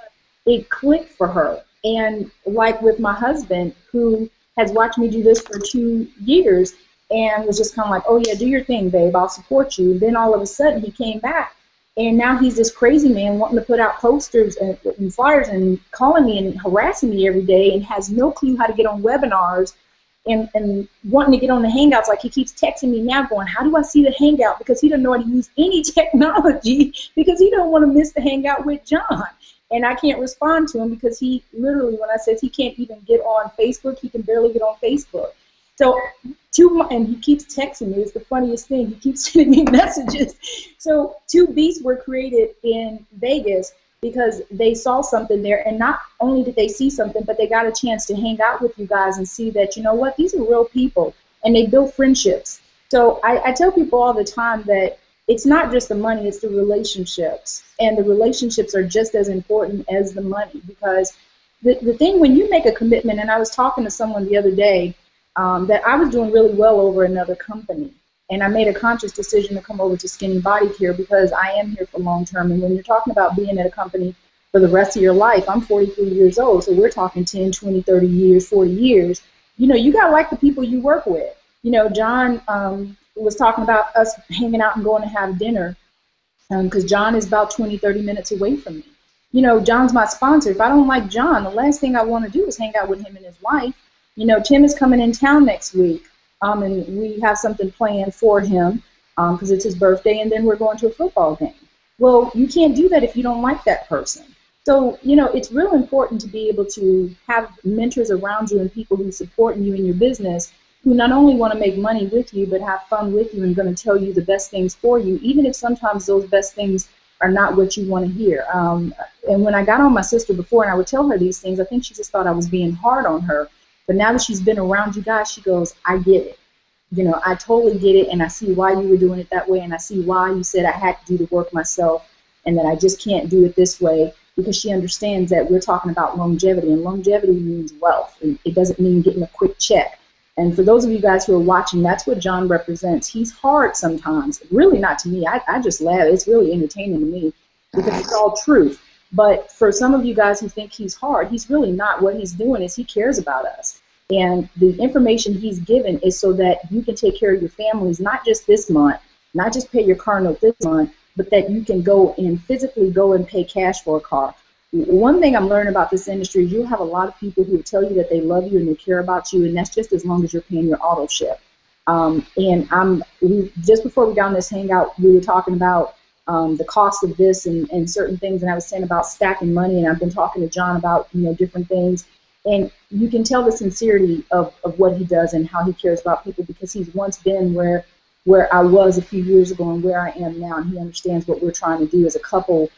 Speaker 1: it clicked for her. And like with my husband, who has watched me do this for 2 years and was just kind of like, oh yeah, do your thing, babe, I'll support you. And then all of a sudden he came back, and now he's this crazy man wanting to put out posters and flyers and calling me and harassing me every day and has no clue how to get on webinars and wanting to get on the Hangouts. Like, he keeps texting me now going, how do I see the Hangout? Because he doesn't know how to use any technology because he don't want to miss the Hangout with John. And I can't respond to him because he literally, when I said he can't even get on Facebook, he can barely get on Facebook. So, and he keeps texting me. It's the funniest thing. He keeps sending me messages. So 2 beasts were created in Vegas because they saw something there. And not only did they see something, but they got a chance to hang out with you guys and see that, you know what, these are real people. And they build friendships. So I tell people all the time that it's not just the money, it's the relationships. And the relationships are just as important as the money, because the thing when you make a commitment, and I was talking to someone the other day that I was doing really well over another company, and I made a conscious decision to come over to Skinny Body Care because I am here for long term. And when you're talking about being at a company for the rest of your life, I'm 43 years old, so we're talking 10, 20, 30 years, 40 years. You got to like the people you work with. John was talking about us hanging out and going to have dinner because John is about 20, 30 minutes away from me. John's my sponsor. If I don't like John, the last thing I want to do is hang out with him and his wife. Tim is coming in town next week, and we have something planned for him because it's his birthday, and then we're going to a football game. Well, you can't do that if you don't like that person. So, it's real important to be able to have mentors around you and people who support you in your business, who not only want to make money with you, but have fun with you and going to tell you the best things for you, even if sometimes those best things are not what you want to hear. And when I got on my sister before and I would tell her these things, I think she just thought I was being hard on her. But now that she's been around you guys, she goes, I get it. I totally get it, and I see why you were doing it that way, and I see why you said I had to do the work myself and that I just can't do it this way, because she understands that we're talking about longevity, and longevity means wealth. And it doesn't mean getting a quick check. And for those of you guys who are watching, that's what John represents. He's hard sometimes. Really not to me. I just laugh. It's really entertaining to me because it's all truth. But for some of you guys who think he's hard, he's really not. What he's doing is he cares about us. And the information he's given is so that you can take care of your families, not just this month, not just pay your car note this month, but that you can go and physically go and pay cash for a car. One thing I'm learning about this industry is you'll have a lot of people who tell you that they love you and they care about you, and that's just as long as you're paying your auto ship. Just before we got on this hangout, we were talking about the cost of this and certain things, and I was saying about stacking money, and I've been talking to John about different things, and you can tell the sincerity of what he does and how he cares about people, because he's once been where I was a few years ago and where I am now, and he understands what we're trying to do as a couple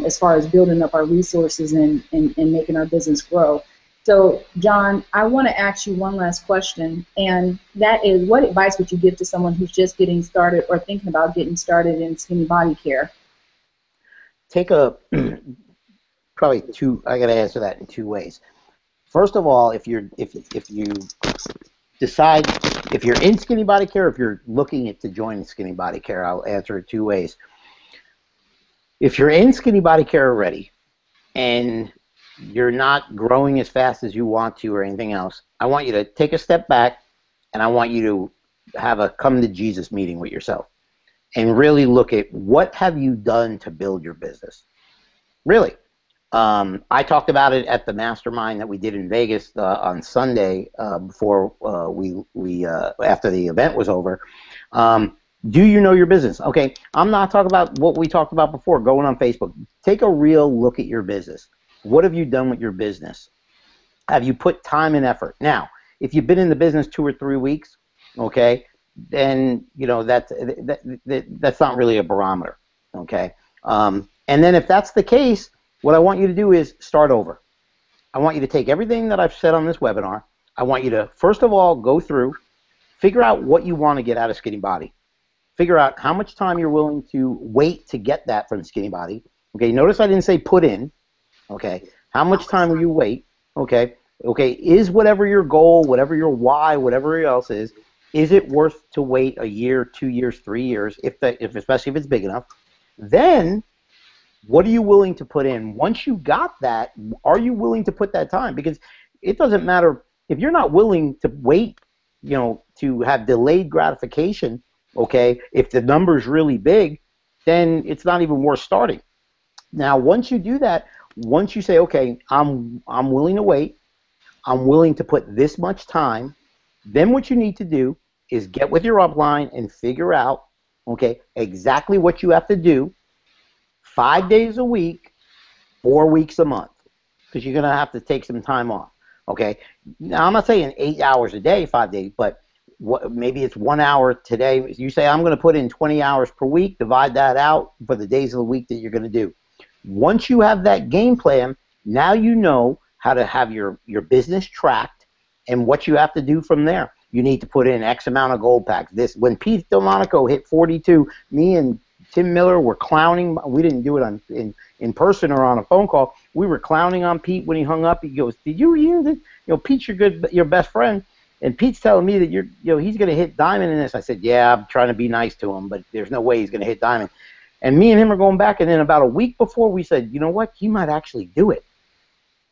Speaker 1: as far as building up our resources and making our business grow. So, John, I want to ask you one last question, and that is, what advice would you give to someone who's just getting started or thinking about getting started in skinny body care?
Speaker 2: take a probably two. I got to answer that in two ways. First of all, if you decide if you're in Skinny Body Care, if you're looking to join Skinny Body Care, I'll answer it two ways. If you're in Skinny Body Care already and you're not growing as fast as you want to or anything else, I want you to take a step back and I want you to have a come to Jesus meeting with yourself and really look at what have you done to build your business. Really. I talked about it at the mastermind that we did in Vegas on Sunday before after the event was over. Do you know your business? Okay, I'm not talking about what we talked about before, going on Facebook. Take a real look at your business. What have you done with your business? Have you put time and effort? Now, if you've been in the business 2 or 3 weeks, okay, then you know that's not really a barometer, okay. And then if that's the case, what I want you to do is start over. I want you to take everything that I've said on this webinar. I want you to first of all go through, figure out what you want to get out of Skinny Body. Figure out how much time you're willing to wait to get that from Skinny Body. Okay, notice I didn't say put in. Okay, how much time will you wait? Okay, is whatever your goal, whatever your why, whatever else is it worth to wait a year, 2 years, 3 years, especially if it's big enough? Then, what are you willing to put in? Once you got that, are you willing to put that time? Because it doesn't matter if you're not willing to wait, you know, to have delayed gratification. Okay, if the number's really big, then it's not even worth starting. Now, once you do that, once you say, okay, I'm willing to wait, I'm willing to put this much time, then what you need to do is get with your upline and figure out, okay, exactly what you have to do 5 days a week, 4 weeks a month, because you're going to have to take some time off, okay? Now, I'm not saying 8 hours a day, 5 days, but maybe it's 1 hour today. You say, I'm going to put in 20 hours per week, divide that out for the days of the week that you're going to do. Once you have that game plan, now you know how to have your business tracked and what you have to do from there. You need to put in X amount of gold packs. When Pete Delmonico hit 42, me and Tim Miller were clowning. We didn't do it in person or on a phone call. We were clowning on Pete when he hung up. He goes, "Did you hear that? You know, Pete's your best friend." And Pete's telling me that he's going to hit diamond in this. I said, yeah, I'm trying to be nice to him, but there's no way he's going to hit diamond. And me and him are going back, and then about a week before, we said, you know what, he might actually do it.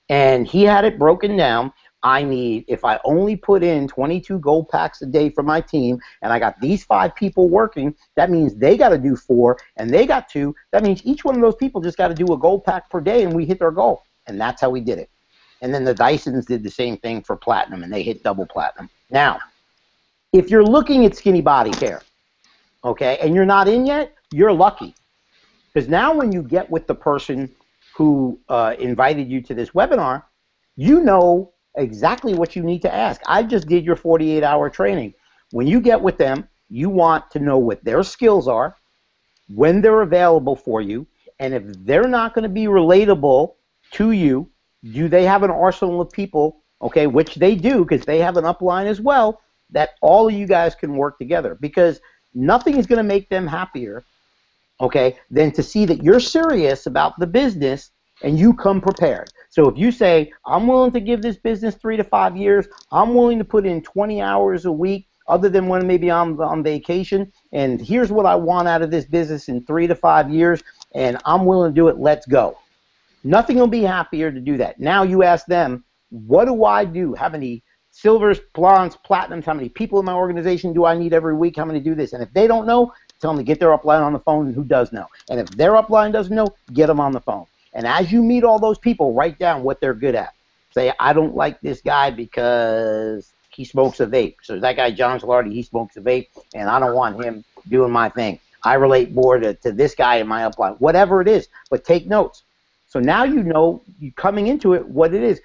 Speaker 2: And he had it broken down. If I only put in 22 gold packs a day for my team, and I got these 5 people working, that means they got to do 4, and they got 2. That means each one of those people just got to do a gold pack per day, and we hit their goal. And that's how we did it. And then the Dysons did the same thing for platinum, and they hit double platinum. Now, if you're looking at Skinny Body Care, okay, and you're not in yet, you're lucky. Because now when you get with the person who invited you to this webinar, you know exactly what you need to ask. I just did your 48-hour training. When you get with them, you want to know what their skills are, when they're available for you, and if they're not going to be relatable to you, do they have an arsenal of people, okay, which they do because they have an upline as well, that all of you guys can work together, because nothing is going to make them happier, okay, than to see that you're serious about the business and you come prepared. So if you say, I'm willing to give this business 3 to 5 years, I'm willing to put in 20 hours a week other than when maybe I'm on vacation, and here's what I want out of this business in 3 to 5 years, and I'm willing to do it, let's go. Nothing will be happier to do that. Now you ask them, what do I do? How many silvers, bronze, platinums, how many people in my organization do I need every week? How many do this? And if they don't know, tell them to get their upline on the phone and who does know. And if their upline doesn't know, get them on the phone. And as you meet all those people, write down what they're good at. Say, I don't like this guy because he smokes a vape. So that guy, Jon Gillardi, he smokes a vape, and I don't want him doing my thing. I relate more to this guy in my upline. Whatever it is, but take notes. So now you know, you coming into it, what it is.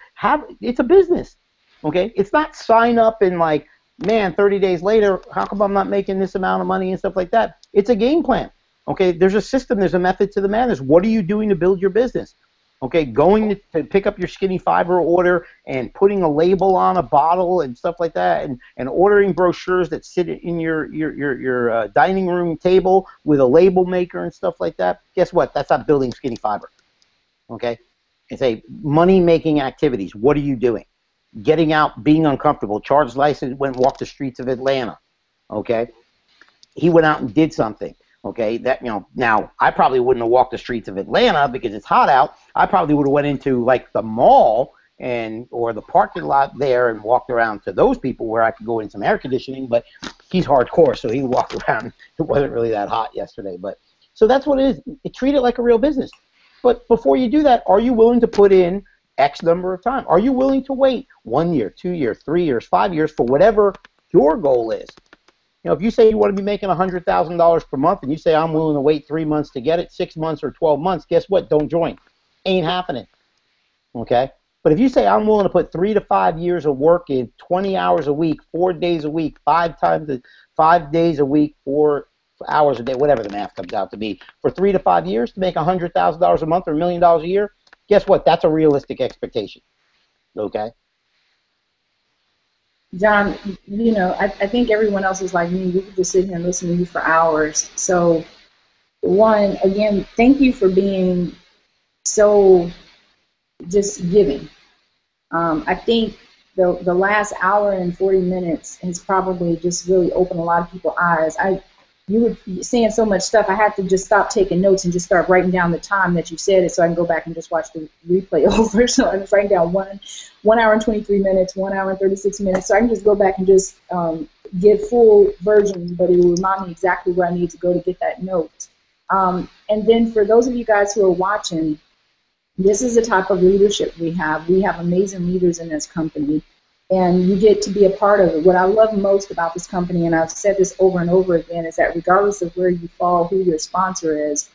Speaker 2: It's a business, okay? It's not sign up and like, man, 30 days later, how come I'm not making this amount of money and stuff like that? It's a game plan, okay? There's a system, there's a method to the madness. What are you doing to build your business? Okay, going to pick up your skinny fiber order and putting a label on a bottle and stuff like that, and ordering brochures that sit in your dining room table with a label maker and stuff like that. Guess what? That's not building skinny fiber. Okay, it's a money-making activities. What are you doing? Getting out, being uncomfortable. Charles Lyson went and walked the streets of Atlanta. Okay, he went out and did something. Okay, that, you know, now I probably wouldn't have walked the streets of Atlanta because it's hot out. I probably would have went into like the mall and or the parking lot there and walked around to those people where I could go in some air conditioning. But he's hardcore, so he walked around. It wasn't really that hot yesterday, but so that's what it is. Treat it like a real business. But before you do that, are you willing to put in X number of time? Are you willing to wait 1 year, 2 years, 3 years, 5 years for whatever your goal is? You know, if you say you want to be making $100,000 per month and you say I'm willing to wait 3 months to get it, 6 months or 12 months, guess what? Don't join. Ain't happening. Okay? But if you say I'm willing to put 3 to 5 years of work in, 20 hours a week, 4 days a week, 5 days a week, 4 hours a day, whatever the math comes out to be, for 3 to 5 years to make $100,000 a month or $1 million a year, guess what? That's a realistic expectation. Okay?
Speaker 1: John, you know, I think everyone else is like me. We could just sit here and listen to you for hours. So, one, again, thank you for being so just giving. I think the last hour and 40 minutes has probably just really opened a lot of people's eyes. You were saying so much stuff, I had to just stop taking notes and just start writing down the time that you said it so I can go back and just watch the replay over. So I was writing down 1 hour and 23 minutes, 1 hour and 36 minutes. So I can just go back and just get full version, but it will remind me exactly where I need to go to get that note. And then for those of you guys who are watching, this is the type of leadership we have. We have amazing leaders in this company, and you get to be a part of it. What I love most about this company, and I've said this over and over again, is that regardless of where you fall, who your sponsor is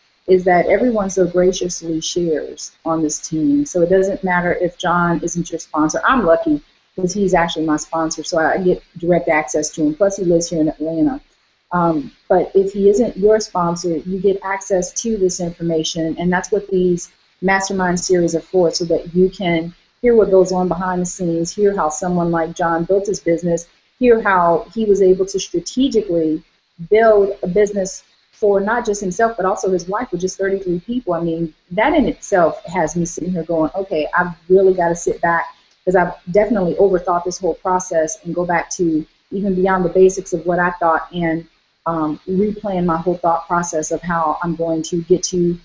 Speaker 1: that everyone so graciously shares on this team. So it doesn't matter if John isn't your sponsor. I'm lucky because he's actually my sponsor, so I get direct access to him. Plus, he lives here in Atlanta. But if he isn't your sponsor, you get access to this information, and that's what these mastermind series are for, so that you can hear what goes on behind the scenes, hear how someone like John built his business, hear how he was able to strategically build a business for not just himself, but also his wife with just 33 people. I mean, that in itself has me sitting here going, okay, I've really got to sit back, because I've definitely overthought this whole process and go back to even beyond the basics of what I thought and replan my whole thought process of how I'm going to get to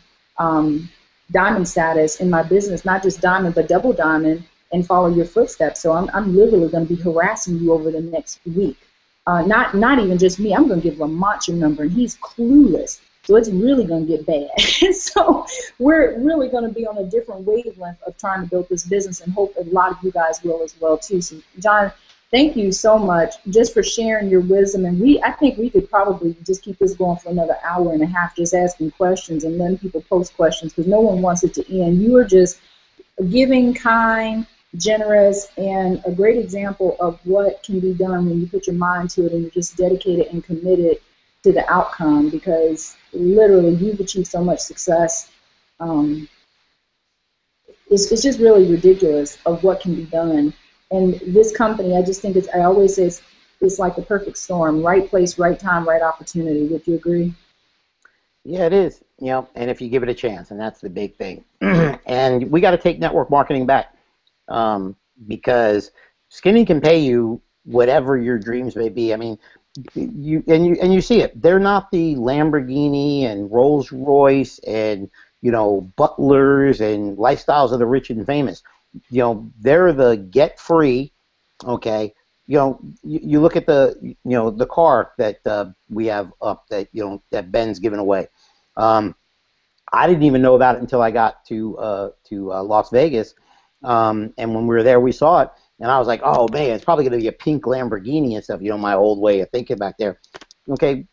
Speaker 1: diamond status in my business, not just diamond, but double diamond, and follow your footsteps. So I'm literally going to be harassing you over the next week. Not even just me. I'm going to give Lamont your number, and he's clueless. So it's really going to get bad. So we're really going to be on a different wavelength of trying to build this business, and hope a lot of you guys will as well too. So John, thank you so much just for sharing your wisdom. And I think we could probably just keep this going for another hour and a half, just asking questions and letting people post questions, because no one wants it to end. You are just giving, kind, generous, and a great example of what can be done when you put your mind to it and you're just dedicated and committed to the outcome, because literally you've achieved so much success. It's just really ridiculous of what can be done. And this company, I just think I always say it's like the perfect storm, right place, right time, right opportunity. Would you agree?
Speaker 2: Yeah, it is. You know, and if you give it a chance, and that's the big thing. And we got to take network marketing back, because Skinny can pay you whatever your dreams may be. I mean, you see it. They're not the Lamborghini and Rolls Royce and, you know, butlers and lifestyles of the rich and famous. You know, they're the get free. Okay. You know, you look at the car that we have up that, you know, that Ben's given away. I didn't even know about it until I got to Las Vegas, and when we were there, we saw it, and I was like, oh man, it's probably going to be a pink Lamborghini and stuff. You know, my old way of thinking back there. Okay,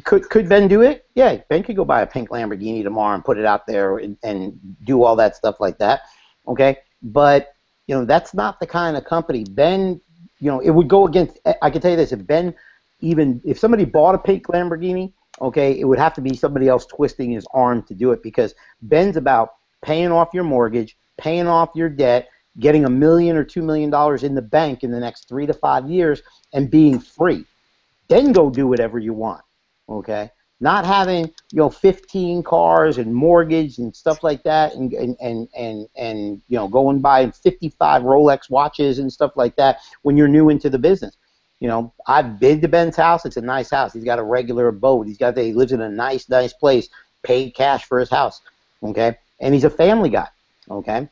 Speaker 2: could Ben do it? Yeah, Ben could go buy a pink Lamborghini tomorrow and put it out there and do all that stuff like that. Okay, but you know, that's not the kind of company Ben. You know, it would go against. I can tell you this: if somebody bought a pink Lamborghini, okay, it would have to be somebody else twisting his arm to do it, because Ben's about paying off your mortgage, paying off your debt, getting $1 million or $2 million in the bank in the next 3 to 5 years, and being free. Then go do whatever you want, okay? Not having, 15 cars and mortgage and stuff like that, and going buying 55 Rolex watches and stuff like that when you're new into the business. I've been to Ben's house. It's a nice house. He's got a regular abode. He lives in a nice place, paid cash for his house, okay? And he's a family guy, okay?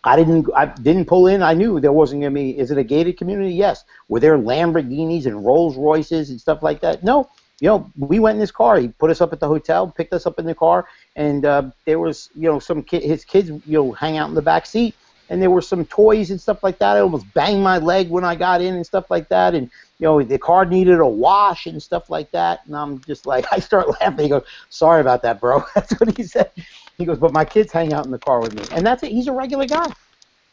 Speaker 2: I didn't pull in. I knew there wasn't going to be, is it a gated community? Yes. Were there Lamborghinis and Rolls Royces and stuff like that? No. We went in his car. He put us up at the hotel, picked us up in the car, and there was, his kids, hang out in the back seat, and there were some toys and stuff like that. I almost banged my leg when I got in and stuff like that, and the car needed a wash and stuff like that, and I'm just like, I start laughing. He goes, "Sorry about that, bro." That's what he said. He goes, "But my kids hang out in the car with me," and that's it. He's a regular guy,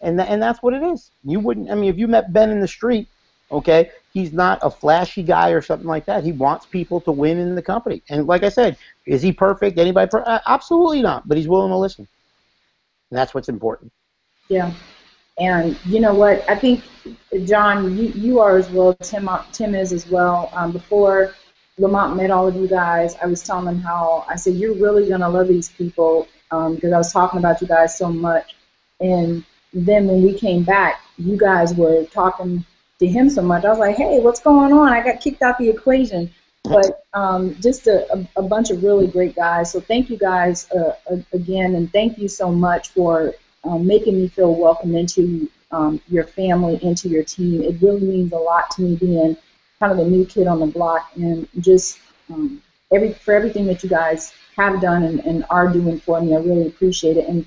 Speaker 2: and that's what it is. You wouldn't. I mean, if you met Ben in the street, okay, he's not a flashy guy or something like that. He wants people to win in the company, and like I said, is he perfect? Anybody? Absolutely not. But he's willing to listen, and that's what's important.
Speaker 1: Yeah. And you know what? I think, John, you are as well. Tim is as well. Before Lamont met all of you guys, I was telling them how, I said, you're really going to love these people, because I was talking about you guys so much. And then when we came back, you guys were talking to him so much. I was like, hey, what's going on? I got kicked out the equation. But just a bunch of really great guys. So thank you guys again, and thank you so much for making me feel welcome into your family, into your team. It really means a lot to me being kind of the new kid on the block, and just for everything that you guys have done and are doing for me. I really appreciate it. And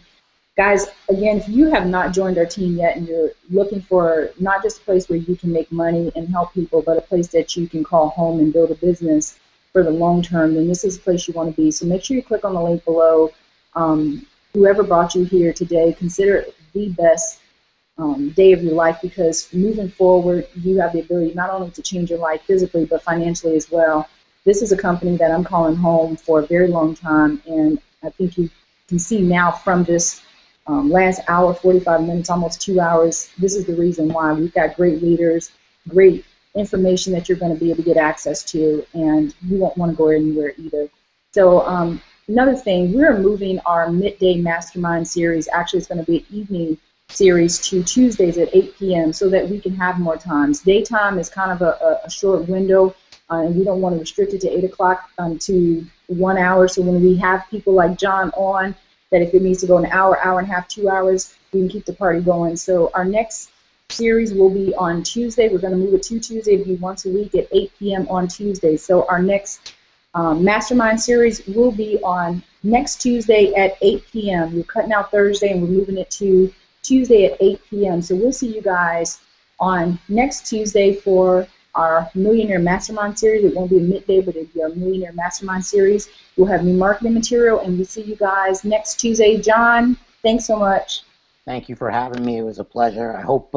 Speaker 1: guys, again, if you have not joined our team yet and you're looking for not just a place where you can make money and help people, but a place that you can call home and build a business for the long term, then this is the place you want to be. So make sure you click on the link below. Whoever brought you here today, consider it the best day of your life, because moving forward, you have the ability not only to change your life physically, but financially as well. This is a company that I'm calling home for a very long time, and I think you can see now from this last hour, 45 minutes, almost 2 hours, this is the reason why. We've got great leaders, great information that you're going to be able to get access to, and you won't want to go anywhere either. So another thing, we're moving our midday mastermind series. Actually, it's going to be an evening series to Tuesdays at 8 p.m. so that we can have more times. Daytime is kind of a short window, and we don't want to restrict it to 8 o'clock to 1 hour. So when we have people like John on, that if it needs to go an hour, hour and a half, 2 hours, we can keep the party going. So our next series will be on Tuesday. We're going to move it to Tuesday. It'll be once a week at 8 p.m. on Tuesday. So our next mastermind series will be on next Tuesday at 8 p.m. We're cutting out Thursday and we're moving it to Tuesday at 8 p.m. So we'll see you guys on next Tuesday for our Millionaire Mastermind series. It won't be a midday, but it'll be our Millionaire Mastermind series. We'll have new marketing material, and we'll see you guys next Tuesday. John, thanks so much.
Speaker 2: Thank you for having me. It was a pleasure. I hope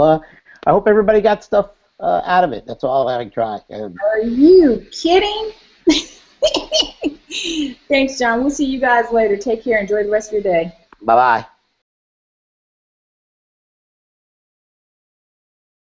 Speaker 2: everybody got stuff out of it. That's all I try.
Speaker 1: Are you kidding? Thanks, John. We'll see you guys later. Take care. Enjoy the rest of your day.
Speaker 2: Bye-bye.